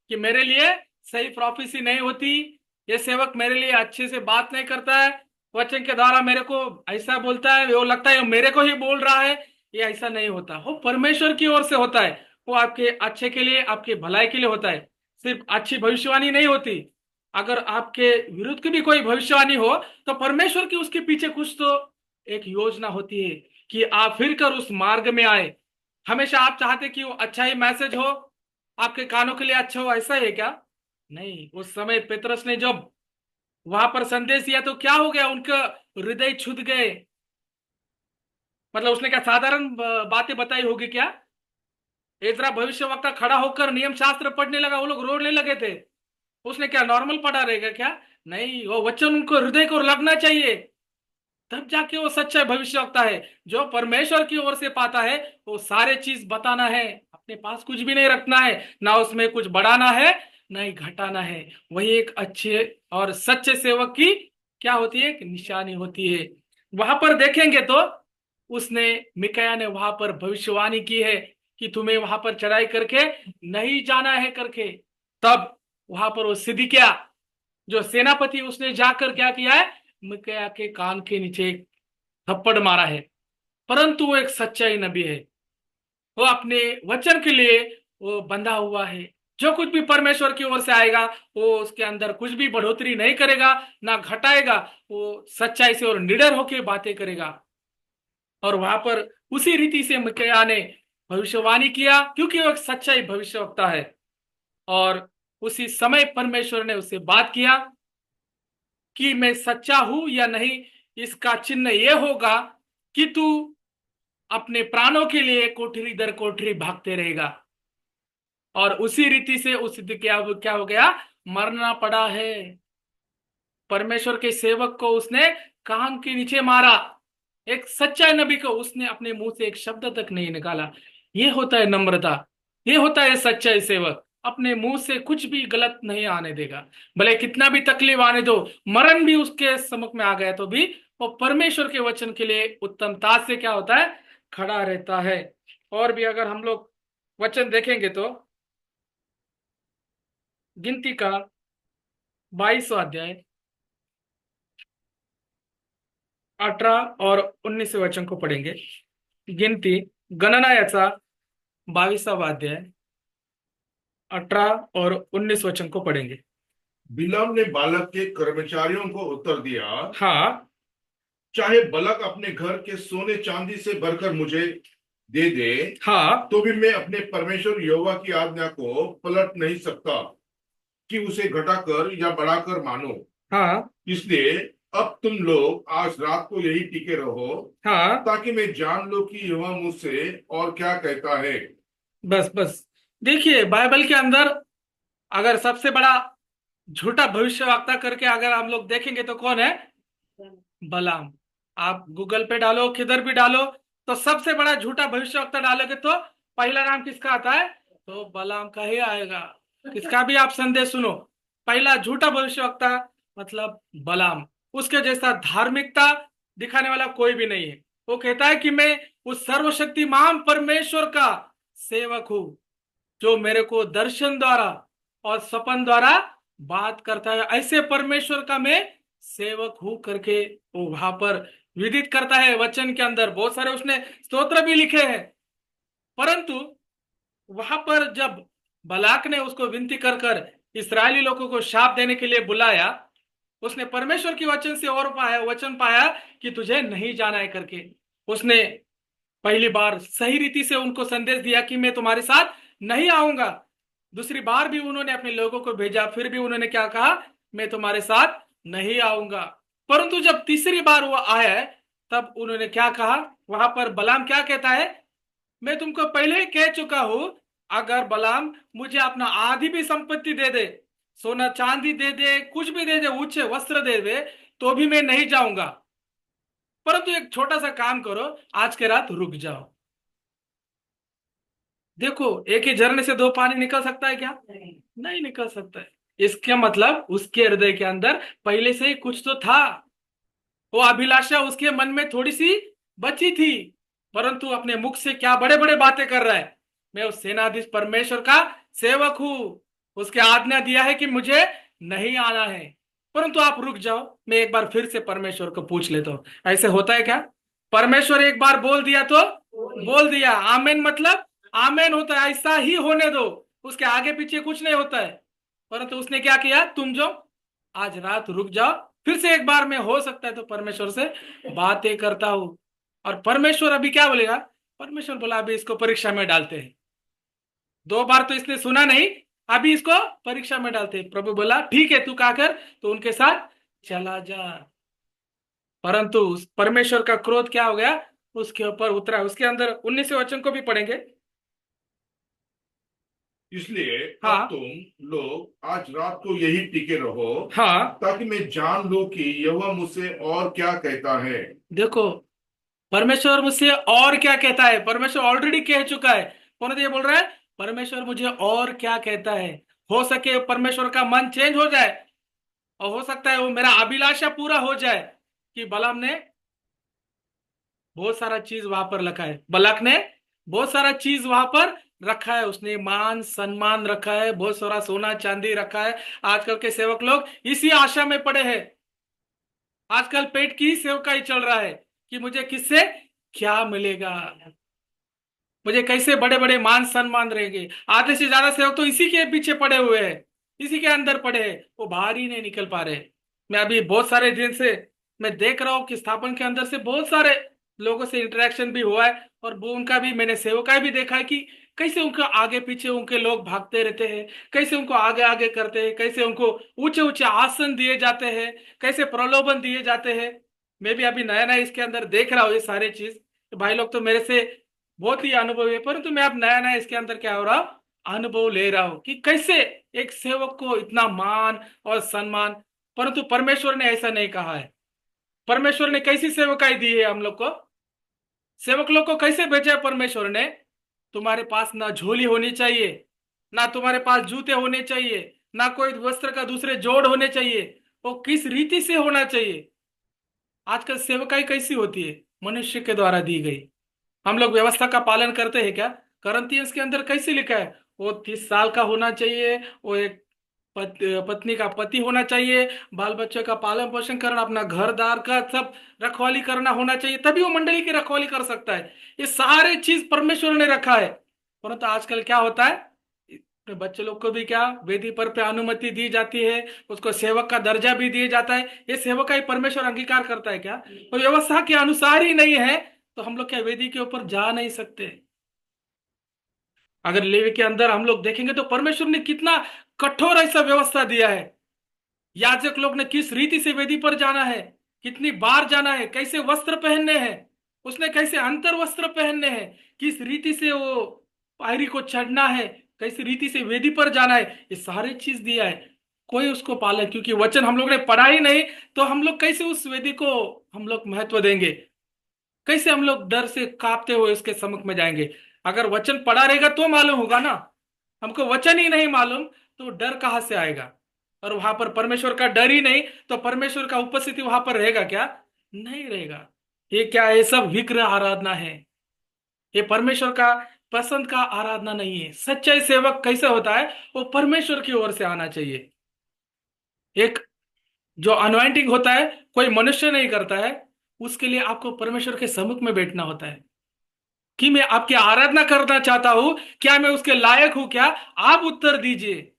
कि मेरे लिए सही प्रोफेसी नहीं होती, ये सेवक मेरे लिए अच्छे से बात नहीं करता है, वचन के द्वारा मेरे को ऐसा बोलता है, वो लगता है वो मेरे को ही बोल रहा है। ये ऐसा नहीं होता, वो परमेश्वर की ओर से होता है, वो आपके अच्छे के लिए, आपके भलाई के लिए होता है। सिर्फ अच्छी भविष्यवाणी नहीं होती। अगर आपके विरुद्ध की भी कोई भविष्यवाणी हो तो परमेश्वर की उसके पीछे कुछ तो एक योजना होती है कि आप फिर कर उस मार्ग में आए। हमेशा आप चाहते कि वो अच्छा ही मैसेज हो, आपके कानों के लिए अच्छा हो, ऐसा है क्या? नहीं। उस समय पेतरस ने जब वहां पर संदेश दिया तो क्या हो गया, उनका हृदय छूट गए। मतलब उसने क्या साधारण बातें बताई होगी क्या? एजरा भविष्यवक्ता खड़ा होकर नियम शास्त्र पढ़ने लगा, वो लोग रोने लगे थे। उसने क्या नॉर्मल पढ़ा रहेगा क्या? नहीं, वो वचन उनको हृदय को लगना चाहिए, तब जाके वो सच्चा भविष्यवक्ता है। जो परमेश्वर की ओर से पाता है वो सारे चीज बताना है, अपने पास कुछ भी नहीं रखना है, ना उसमें कुछ बढ़ाना है ना ही घटाना है। वही एक अच्छे और सच्चे सेवक की क्या होती है, एक निशानी होती है। वहां पर देखेंगे तो उसने, मिकाया ने वहां पर भविष्यवाणी की है कि तुम्हें वहां पर चढ़ाई करके नहीं जाना है करके। तब वहां पर वो सिदकिय्याह जो सेनापति, उसने जाकर क्या किया है, मिकाया के कान के नीचे एक थप्पड़ मारा है। परंतु वो एक सच्चाई नबी है, वो अपने वचन के लिए वो बंधा हुआ है। जो कुछ भी परमेश्वर की ओर से आएगा वो उसके अंदर कुछ भी बढ़ोतरी नहीं करेगा ना घटाएगा। वो सच्चाई से और निडर होकर बातें करेगा। और वहां पर उसी रीति से मिकाया ने भविष्यवाणी किया क्योंकि वो एक सच्चाई भविष्यवक्ता है। और उसी समय परमेश्वर ने उससे बात किया कि मैं सच्चा हूं या नहीं, इसका चिन्ह यह होगा कि तू अपने प्राणों के लिए कोठरी दर कोठरी भागते रहेगा। और उसी रीति से उस क्या हो गया, मरना पड़ा है। परमेश्वर के सेवक को उसने कान के नीचे मारा। एक सच्चा नबी को उसने अपने मुंह से एक शब्द तक नहीं निकाला। ये होता है नम्रता, ये होता है सच्चा सेवक। अपने मुंह से कुछ भी गलत नहीं आने देगा, भले कितना भी तकलीफ आने दो, मरण भी उसके सम्मुख में आ गया तो भी वो परमेश्वर के वचन के लिए उत्तमता से क्या होता है, खड़ा रहता है। और भी अगर हम लोग वचन देखेंगे तो गिनती का 22वां अध्याय 18 और 19वें वचन को पढ़ेंगे। गिनती गणना याचा 22वां अध्याय 18 और 19 वचन को पढ़ेंगे। बिलाम ने बालक के कर्मचारियों को उत्तर दिया, हाँ चाहे बालक अपने घर के सोने चांदी से भरकर मुझे दे दे, हाँ तो भी मैं अपने परमेश्वर यहोवा की आज्ञा को पलट नहीं सकता कि उसे घटाकर या बढ़ाकर मानो। हाँ इसलिए अब तुम लोग आज रात को यही टिके रहो, हाँ। ताकि मैं जान लूं कि यहोवा मुझसे और क्या कहता है। बस बस, देखिए बाइबल के अंदर अगर सबसे बड़ा झूठा भविष्यवक्ता करके अगर हम लोग देखेंगे तो कौन है? बलाम। आप गूगल पे डालो, किधर भी डालो, तो सबसे बड़ा झूठा भविष्यवक्ता डालोगे तो पहला नाम किसका आता है? तो बलाम का ही आएगा। किसका भी आप संदेश सुनो, पहला झूठा भविष्यवक्ता मतलब बलाम। उसके जैसा धार्मिकता दिखाने वाला कोई भी नहीं है। वो कहता है कि मैं उस सर्वशक्तिमान परमेश्वर का सेवक हूं, जो मेरे को दर्शन द्वारा और सपन द्वारा बात करता है। ऐसे परमेश्वर का मैं सेवक हूं करके वो वहां पर विदित करता है। वचन के अंदर बहुत सारे उसने स्तोत्र भी लिखे हैं। परंतु वहां पर जब बलाक ने उसको विनती कर कर इसराइली लोगों को शाप देने के लिए बुलाया, उसने परमेश्वर की वचन से और पाया, वचन पाया कि तुझे नहीं जाना है करके। उसने पहली बार सही रीति से उनको संदेश दिया कि मैं तुम्हारे साथ नहीं आऊंगा। दूसरी बार भी उन्होंने अपने लोगों को भेजा, फिर भी उन्होंने क्या कहा? मैं तुम्हारे साथ नहीं आऊंगा। परंतु जब तीसरी बार वो आया है, तब उन्होंने क्या कहा? वहां पर बलाम क्या कहता है? मैं तुमको पहले ही कह चुका हूं, अगर बलाम मुझे अपना आधी भी संपत्ति दे दे, सोना चांदी दे दे, कुछ भी दे दे, ऊंचे वस्त्र दे दे, तो भी मैं नहीं जाऊंगा। परंतु एक छोटा सा काम करो, आज के रात रुक जाओ। देखो, एक ही झरने से दो पानी निकल सकता है क्या? नहीं निकल सकता है। इसका मतलब उसके हृदय के अंदर पहले से ही कुछ तो था। वो अभिलाषा उसके मन में थोड़ी सी बची थी। परंतु अपने मुख से क्या बड़े बड़े बातें कर रहा है? मैं उस सेनाधीश परमेश्वर का सेवक हूं, उसके आज्ञा दिया है कि मुझे नहीं आना है। परंतु आप रुक जाओ, मैं एक बार फिर से परमेश्वर को पूछ लेता हूं। ऐसे होता है क्या? परमेश्वर एक बार बोल दिया तो बोल दिया, आमेन मतलब आमेन होता है। ऐसा ही होने दो, उसके आगे पीछे कुछ नहीं होता है। परंतु उसने क्या किया? तुम जो आज रात रुक जाओ, फिर से एक बार मैं हो सकता है तो परमेश्वर से बातें करता हूं। और परमेश्वर अभी क्या बोलेगा? परमेश्वर बोला अभी इसको परीक्षा में डालते हैं। दो बार तो इसने सुना नहीं, अभी इसको परीक्षा में डालते हैं। प्रभु बोला ठीक है, तू क्या कर, तो उनके साथ चला जा। परंतु उस परमेश्वर का क्रोध क्या हो गया? उसके ऊपर उतरा। उसके अंदर 19वें वचन को भी पढ़ेंगे। इसलिए अब हाँ तुम लोग आज रात को यही टिके रहो, हाँ। ताकि मैं जान लूं कि यहोवा मुझसे और क्या कहता है। देखो, परमेश्वर मुझसे और क्या कहता है? परमेश्वर ऑलरेडी कह चुका है। कौन ये बोल रहा है? परमेश्वर मुझे और क्या कहता है। हो सके परमेश्वर का मन चेंज हो जाए, और हो सकता है वो मेरा अभिलाषा पूरा हो जाए कि बलाम ने बहुत सारा चीज वहां पर रखा है। बलाक ने बहुत सारा चीज वहां पर रखा है। उसने मान सम्मान रखा है, बहुत सारा सोना चांदी रखा है। आजकल के सेवक लोग इसी आशा में पड़े हैं। आजकल पेट की सेवकाई चल रहा है कि मुझे किससे क्या मिलेगा, मुझे कैसे बड़े बड़े मान सम्मान रहेंगे। आधे से ज्यादा सेवक तो इसी के पीछे पड़े हुए हैं, इसी के अंदर पड़े हैं, वो बाहर ही नहीं निकल पा रहे। मैं अभी बहुत सारे दिन से मैं देख रहा हूँ कि स्थापन के अंदर से बहुत सारे लोगों से इंटरेक्शन भी हुआ है, और वो उनका भी मैंने सेवकाई भी देखा है कि कैसे उनका आगे पीछे उनके लोग भागते रहते हैं, कैसे उनको आगे आगे करते हैं, कैसे उनको ऊंचे ऊंचे आसन दिए जाते हैं, कैसे प्रलोभन दिए जाते हैं। मैं भी अभी नया नया इसके अंदर देख रहा हूँ ये सारे चीज। भाई लोग तो मेरे से बहुत ही अनुभवी है, परंतु मैं अब नया नया इसके अंदर क्या हो रहा हूं, अनुभव ले रहा हूं कि कैसे एक सेवक को इतना मान और सम्मान। परंतु परमेश्वर ने ऐसा नहीं कहा है। परमेश्वर ने कैसी सेवकाई दी है हम लोग को? सेवक लोग को कैसे भेजा है परमेश्वर ने? तुम्हारे पास ना झोली होनी चाहिए, ना तुम्हारे पास जूते होने चाहिए, ना कोई वस्त्र का दूसरे जोड़ होने चाहिए। वो किस रीति से होना चाहिए? आजकल सेवकाई कैसी होती है? मनुष्य के द्वारा दी गई। हम लोग व्यवस्था का पालन करते हैं क्या? करंथियंस के अंदर कैसे लिखा है? वो 30 साल का होना चाहिए, वो एक पत्नी का पति होना चाहिए, बाल बच्चों का पालन पोषण करना, अपना घर दार का सब रखवाली करना होना चाहिए, तभी वो मंडली की रखवाली कर सकता है। ये सारे चीज परमेश्वर ने रखा है। परंतु आजकल क्या होता है, अपने बच्चे लोग को भी क्या वेदी पर पे अनुमति दी जाती है, उसको सेवक का दर्जा भी दिया जाता है। ये सेवक का ही परमेश्वर अंगीकार करता है क्या? तो व्यवस्था के अनुसार ही नहीं है तो हम लोग क्या वेदी के ऊपर जा नहीं सकते? अगर लेवी के अंदर हम लोग देखेंगे तो परमेश्वर ने कितना कठोर ऐसा व्यवस्था दिया है। याजक लोग ने किस रीति से वेदी पर जाना है, कितनी बार जाना है, कैसे वस्त्र पहनने हैं, उसने कैसे अंतर वस्त्र पहनने हैं, किस रीति से वो पायरी को चढ़ना है, कैसी रीति से वेदी पर जाना है, ये सारी चीज दिया है। कोई उसको पालन, क्योंकि वचन हम लोग ने पढ़ा ही नहीं तो हम लोग कैसे उस वेदी को हम लोग महत्व देंगे? कैसे हम लोग डर से कांपते हुए उसके सम्मुख में जाएंगे? अगर वचन पढ़ा रहेगा तो मालूम होगा ना। हमको वचन ही नहीं मालूम तो डर कहां से आएगा? और वहां पर परमेश्वर का डर ही नहीं तो परमेश्वर का उपस्थिति वहां पर रहेगा क्या? नहीं रहेगा। ये क्या है? सब विग्रह आराधना है। ये परमेश्वर का पसंद का आराधना नहीं है। सच्चाई सेवक कैसे होता है? वो परमेश्वर की ओर से आना चाहिए। एक जो अनवाइंटिंग होता है कोई मनुष्य नहीं करता है, उसके लिए आपको परमेश्वर के सम्मुख में बैठना होता है कि मैं आपकी आराधना करना चाहता हूं, क्या मैं उसके लायक हूं क्या? आप उत्तर दीजिए।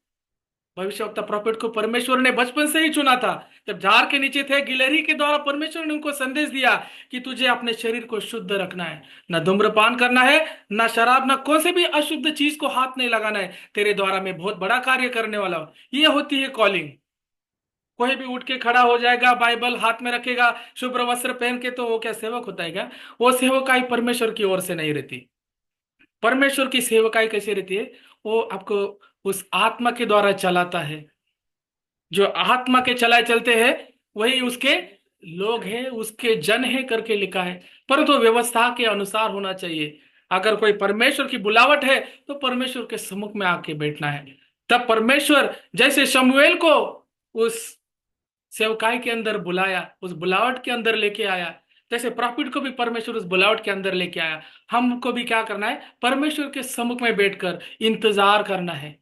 भविष्यवक्ता प्रॉफिट को परमेश्वर ने बचपन से ही चुना था। जब झाड़ के नीचे थे, गिलहरी के द्वारा परमेश्वर ने उनको संदेश दिया कि तुझे अपने शरीर को शुद्ध रखना है, न धूम्रपान करना है, न शराब, न कौन से भी अशुद्ध चीज को हाथ नहीं लगाना है। तेरे द्वारा मैं बहुत बड़ा कार्य करने वाला हूं। ये होती है कॉलिंग। कोई भी उठ के खड़ा हो जाएगा, बाइबल हाथ में रखेगा, शुभ्र वस्त्र पहन के, तो वो क्या सेवक होता है क्या? वो सेवकाई परमेश्वर की ओर से नहीं रहती। परमेश्वर की सेवकाई कैसी रहती है? वो आपको उस आत्मा के द्वारा चलाता है। जो आत्मा के चलाए चलते हैं वही उसके लोग हैं, उसके जन हैं करके लिखा है। परंतु व्यवस्था के अनुसार होना चाहिए। अगर कोई परमेश्वर की बुलावट है तो परमेश्वर के सम्मुख में आके बैठना है। तब परमेश्वर जैसे शमूएल को उस सेवकाई के अंदर बुलाया, उस बुलावट के अंदर लेके आया, जैसे प्रॉफिट को भी परमेश्वर उस बुलावट के अंदर लेके आया, हमको भी क्या करना है? परमेश्वर के सम्मुख में बैठकर इंतजार करना है।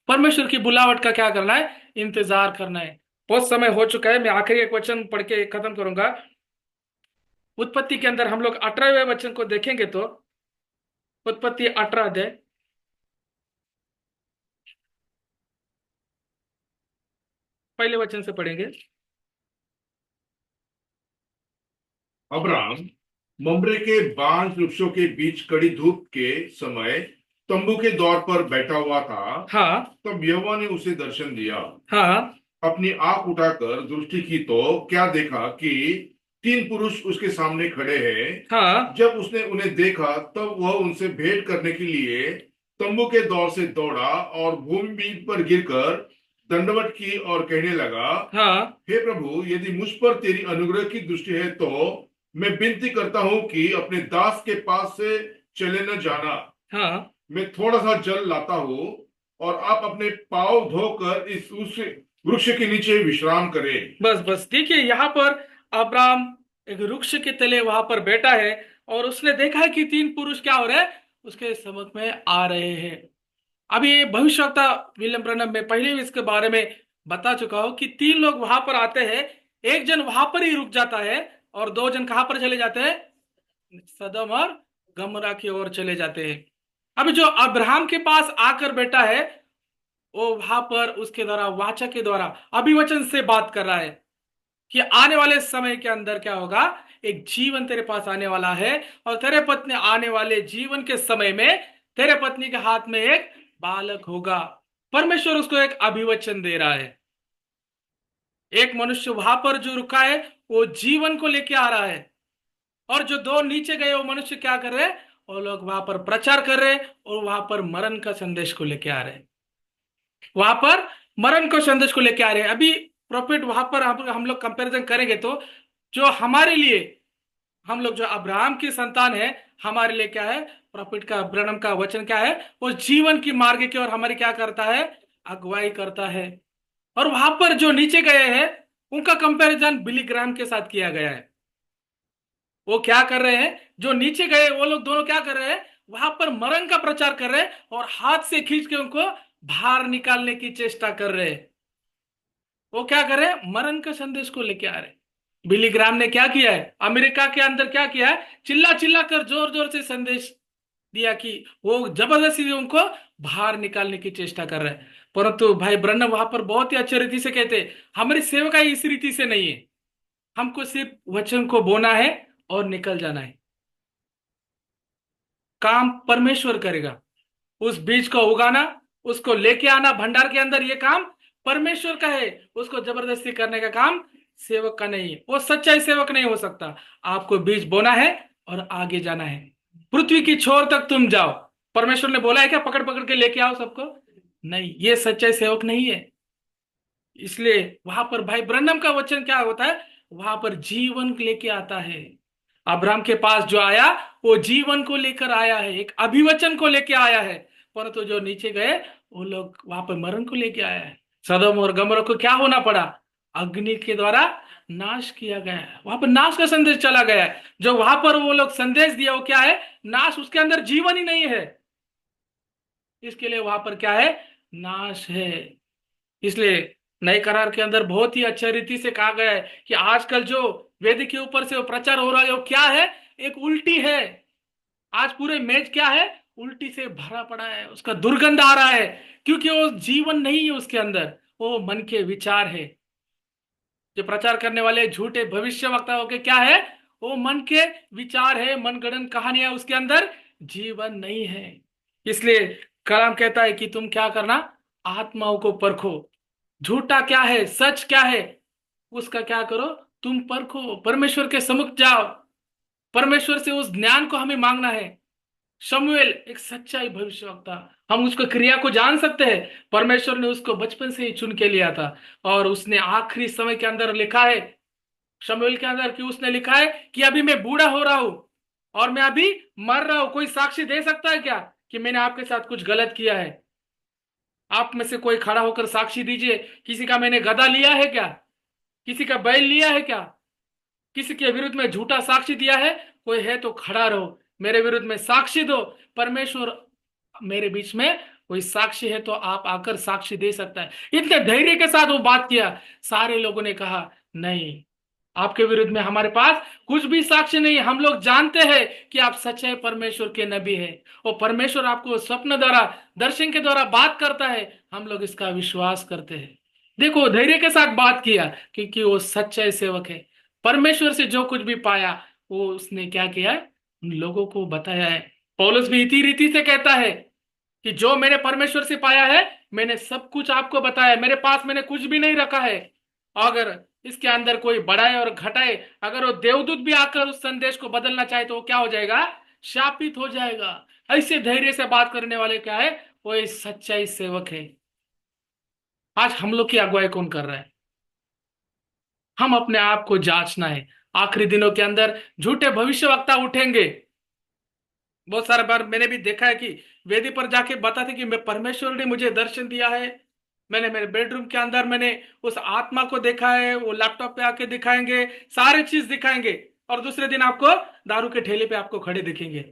परमेश्वर की बुलावट का क्या करना है? इंतजार करना है। बहुत समय हो चुका है, मैं आखिरी एक वचन पढ़ के खत्म करूंगा। उत्पत्ति के अंदर हम लोग 18वें वचन को देखेंगे तो उत्पत्ति 18 अध्याय पहले वचन से पढ़ेंगे। अब्राम मम्रे के बांज वृक्षों के बीच कड़ी धूप के समय तंबू के द्वार पर बैठा हुआ था। हाँ तब यहोवा ने उसे दर्शन दिया। हाँ अपनी आंख उठाकर दृष्टि की तो क्या देखा कि 3 पुरुष उसके सामने खड़े हैं। हाँ जब उसने उन्हें देखा तब वह उनसे भेंट करने के लिए तंबू के दौर से दौड़ा और भूमि पर गिरकर दंडवत की और कहने लगा, हाँ हे प्रभु, यदि मुझ पर तेरी अनुग्रह की दृष्टि है तो मैं विनती करता हूँ कि अपने दास के पास से चले न जाना। हाँ। मैं थोड़ा सा जल लाता हूँ और आप अपने पाँव धोकर इस उस वृक्ष के नीचे विश्राम करें। बस बस देखिए, यहाँ पर अब्राम एक वृक्ष के तले वहां पर बैठा है और उसने देखा है कि 3 पुरुष क्या हो रहे हैं, उसके समक्ष में आ रहे हैं। अभी ये भविष्यवक्ता विलियम ब्रनम में पहले भी इसके बारे में बता चुका हूं कि 3 लोग वहां पर आते हैं, एक जन वहां पर ही रुक जाता है और 2 जन कहां पर चले जाते हैं? सदम और गमरा की ओर चले जाते हैं। अभी जो अब्राहम के पास आकर बैठा है वो वहां पर उसके द्वारा वाचा के द्वारा अभिवचन से बात कर रहा है कि आने वाले समय के अंदर क्या होगा, एक जीवन तेरे पास आने वाला है और तेरे पत्नी आने वाले जीवन के समय में तेरे पत्नी के हाथ में एक बालक होगा। परमेश्वर उसको एक अभिवचन दे रहा है। एक मनुष्य वहां पर जो रुका है वो जीवन को लेके आ रहा है, और जो 2 नीचे गए वो मनुष्य क्या कर रहे हैं? वो लोग वहां पर प्रचार कर रहे हैं और वहां पर मरण का संदेश को लेके आ रहे हैं। वहां पर मरण को संदेश को लेके आ रहे हैं। अभी प्रॉफिट वहां पर हम लोग कंपैरिजन करेंगे तो जो हमारे लिए, हम लोग जो अब्राहम की संतान है, हमारे लिए क्या है? प्रॉफिट का ब्रनम का वचन क्या है? वो जीवन की मार्ग की ओर हमारी क्या करता है? अगुवाई करता है। और वहां पर जो नीचे गए हैं उनका कंपैरिजन बिली ग्राहम के साथ किया गया है। वो क्या कर रहे हैं? जो नीचे गए वो लोग दोनों क्या कर रहे हैं? वहां पर मरण का प्रचार कर रहे हैं और हाथ से खींच के उनको बाहर निकालने की चेष्टा कर रहे हैं। वो क्या कर रहे हैं? मरण के संदेश को लेके आ रहे हैं। बिली ग्राम ने क्या किया है? अमेरिका के अंदर क्या किया है? चिल्ला चिल्ला कर जोर जोर से संदेश दिया कि वो जबरदस्ती उनको बाहर निकालने की चेष्टा कर रहे हैं। परंतु भाई ब्रनम वहां पर बहुत ही अच्छे रीति से कहते हैं, हमारी सेवकाई इस रीति से नहीं है। हमको सिर्फ वचन को बोना है और निकल जाना है। काम परमेश्वर करेगा। उस बीज को उगाना, उसको लेके आना भंडार के अंदर, ये काम परमेश्वर का है। उसको जबरदस्ती करने का काम सेवक का नहीं है। वो सच्चाई सेवक नहीं हो सकता। आपको बीज बोना है और आगे जाना है। पृथ्वी की छोर तक तुम जाओ। परमेश्वर ने बोला है क्या पकड़ पकड़ के लेके आओ सबको? नहीं, ये सच्चाई सेवक नहीं है। इसलिए वहां पर भाई ब्रह्मम का वचन क्या होता है? वहां पर जीवन लेके आता है। अब्राहम के पास जो आया वो जीवन को लेकर आया है, एक अभिवचन को लेके आया है। परंतु जो नीचे गए वो लोग वहां पर मरण को लेके आया है। सदोम और गमोरा को क्या होना पड़ा? अग्नि के द्वारा नाश किया गया है। वहां पर नाश का संदेश चला गया है। जो वहां पर वो लोग संदेश दिया वो क्या है? नाश। उसके अंदर जीवन ही नहीं है। इसके लिए वहां पर क्या है? नाश है। इसलिए नए करार के अंदर बहुत ही अच्छे रीति से कहा गया है कि आजकल जो वेद के ऊपर से वो प्रचार हो रहा है वो क्या है? एक उल्टी है। आज पूरे मेज क्या है? उल्टी से भरा पड़ा है। उसका दुर्गंध आ रहा है, क्योंकि वो जीवन नहीं है उसके अंदर। वो मन के विचार है। जो प्रचार करने वाले झूठे भविष्य वक्ताओं के क्या है? वो मन के विचार है, मनगढ़ंत कहानियां, उसके अंदर जीवन नहीं है। इसलिए कलाम कहता है कि तुम क्या करना? आत्माओं को परखो। झूठा क्या है, सच क्या है, उसका क्या करो? तुम परखो। परमेश्वर के सम्मुख जाओ। परमेश्वर से उस ज्ञान को हमें मांगना है। शमूएल एक सच्चाई भविष्यवक्ता, हम उसको क्रिया को जान सकते हैं। परमेश्वर ने उसको बचपन से ही चुन के लिया था। और उसने आखिरी समय के अंदर लिखा है, शमूएल के अंदर, कि उसने लिखा है कि अभी मैं बूढ़ा हो रहा हूं और मैं अभी मर रहा हूं। कोई साक्षी दे सकता है क्या कि मैंने आपके साथ कुछ गलत किया है? आप में से कोई खड़ा होकर साक्षी दीजिए। किसी का मैंने गधा लिया है क्या? किसी का बैल लिया है क्या? किसी के विरुद्ध में झूठा साक्षी दिया है? कोई है तो खड़ा रहो, मेरे विरुद्ध में साक्षी दो। परमेश्वर मेरे बीच में कोई साक्षी है तो आप आकर साक्षी दे सकता है। इतने धैर्य के साथ वो बात किया। सारे लोगों ने कहा नहीं, आपके विरुद्ध में हमारे पास कुछ भी साक्ष्य नहीं है। हम लोग जानते हैं कि आप सच्चे परमेश्वर के नबी हैं। और परमेश्वर आपको स्वप्न द्वारा, दर्शन के द्वारा बात करता है। हम लोग इसका विश्वास करते हैं। देखो, धैर्य के साथ बात किया, क्योंकि वो सच्चे सेवक है। परमेश्वर से जो कुछ भी पाया वो उसने क्या किया है? उन लोगों को बताया है। पौलुस भी इसी रीति से कहता है कि जो मैंने परमेश्वर से पाया है मैंने सब कुछ आपको बताया। मेरे पास मैंने कुछ भी नहीं रखा है। अगर इसके अंदर कोई बढ़ाए और घटाए, अगर वो देवदूत भी आकर उस संदेश को बदलना चाहे तो वो क्या हो जाएगा? शापित हो जाएगा। ऐसे धैर्य से बात करने वाले क्या है? वो एक सच्चाई सेवक है। आज हम लोग की अगुवाई कौन कर रहा है? हम अपने आप को जांचना है। आखिरी दिनों के अंदर झूठे भविष्यवक्ता उठेंगे। बहुत सारे बार मैंने भी देखा है कि वेदी पर जाके बताते कि मैं, परमेश्वर ने मुझे दर्शन दिया है। मैंने मेरे बेडरूम के अंदर मैंने उस आत्मा को देखा है। वो लैपटॉप पे आके दिखाएंगे, सारी चीज दिखाएंगे। और दूसरे दिन आपको दारू के ठेले पे आपको खड़े दिखेंगे।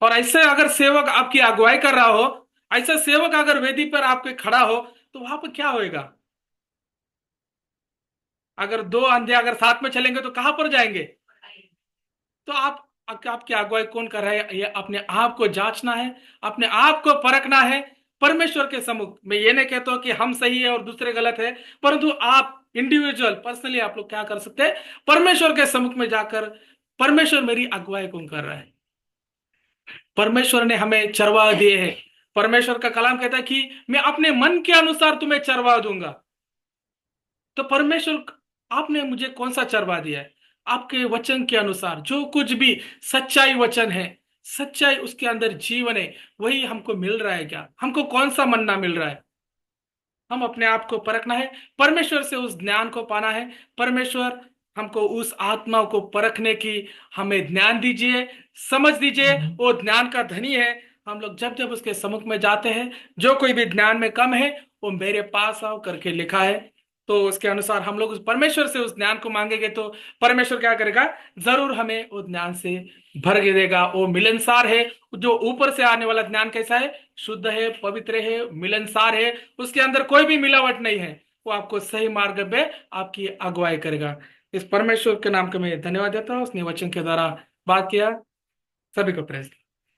और ऐसे अगर सेवक आपकी अगुवाई कर रहा हो, ऐसा सेवक अगर वेदी पर आपके खड़ा हो, तो वहां पर क्या होएगा? अगर दो अंधे अगर साथ में चलेंगे तो कहां पर जाएंगे? तो आपकी अगुवाई कौन कर रहा है? ये अपने आप को जांचना है, अपने आप को परखना है। परमेश्वर के सम्मुख मैं ये नहीं कहता हूं कि हम सही है और दूसरे गलत है, परंतु आप इंडिविजुअल पर्सनली आप लोग क्या कर सकते हैं? परमेश्वर के सम्मुख में जाकर, परमेश्वर मेरी अगुवाई कौन कर रहा है? परमेश्वर ने हमें चरवाह दिए हैं। परमेश्वर का कलाम कहता है कि मैं अपने मन के अनुसार तुम्हें चरवाह दूंगा। तो परमेश्वर, आपने मुझे कौन सा चरवा दिया है? आपके वचन के अनुसार जो कुछ भी सच्चाई वचन है, सच्चाई उसके अंदर जीवन है, वही हमको मिल रहा है क्या? हमको कौन सा मन्ना मिल रहा है? हम अपने आप को परखना है, परमेश्वर से उस ज्ञान को पाना है। परमेश्वर हमको उस आत्मा को परखने की हमें ज्ञान दीजिए, समझ दीजिए। वो ज्ञान का धनी है। हम लोग जब जब उसके सम्मुख में जाते हैं, जो कोई भी ज्ञान में कम है वो मेरे पास आओ करके लिखा है। तो उसके अनुसार हम लोग उस परमेश्वर से उस ज्ञान को मांगेंगे तो परमेश्वर क्या करेगा, जरूर हमें उस ज्ञान से भर के देगा। वो मिलनसार है। जो ऊपर से आने वाला ज्ञान कैसा है, शुद्ध है, पवित्र है, मिलनसार है, उसके अंदर कोई भी मिलावट नहीं है। वो आपको सही मार्ग पे आपकी अगुवाई करेगा। इस परमेश्वर के नाम का मैं धन्यवाद देता हूँ, उसने वचन के द्वारा बात किया। सभी को प्रेज।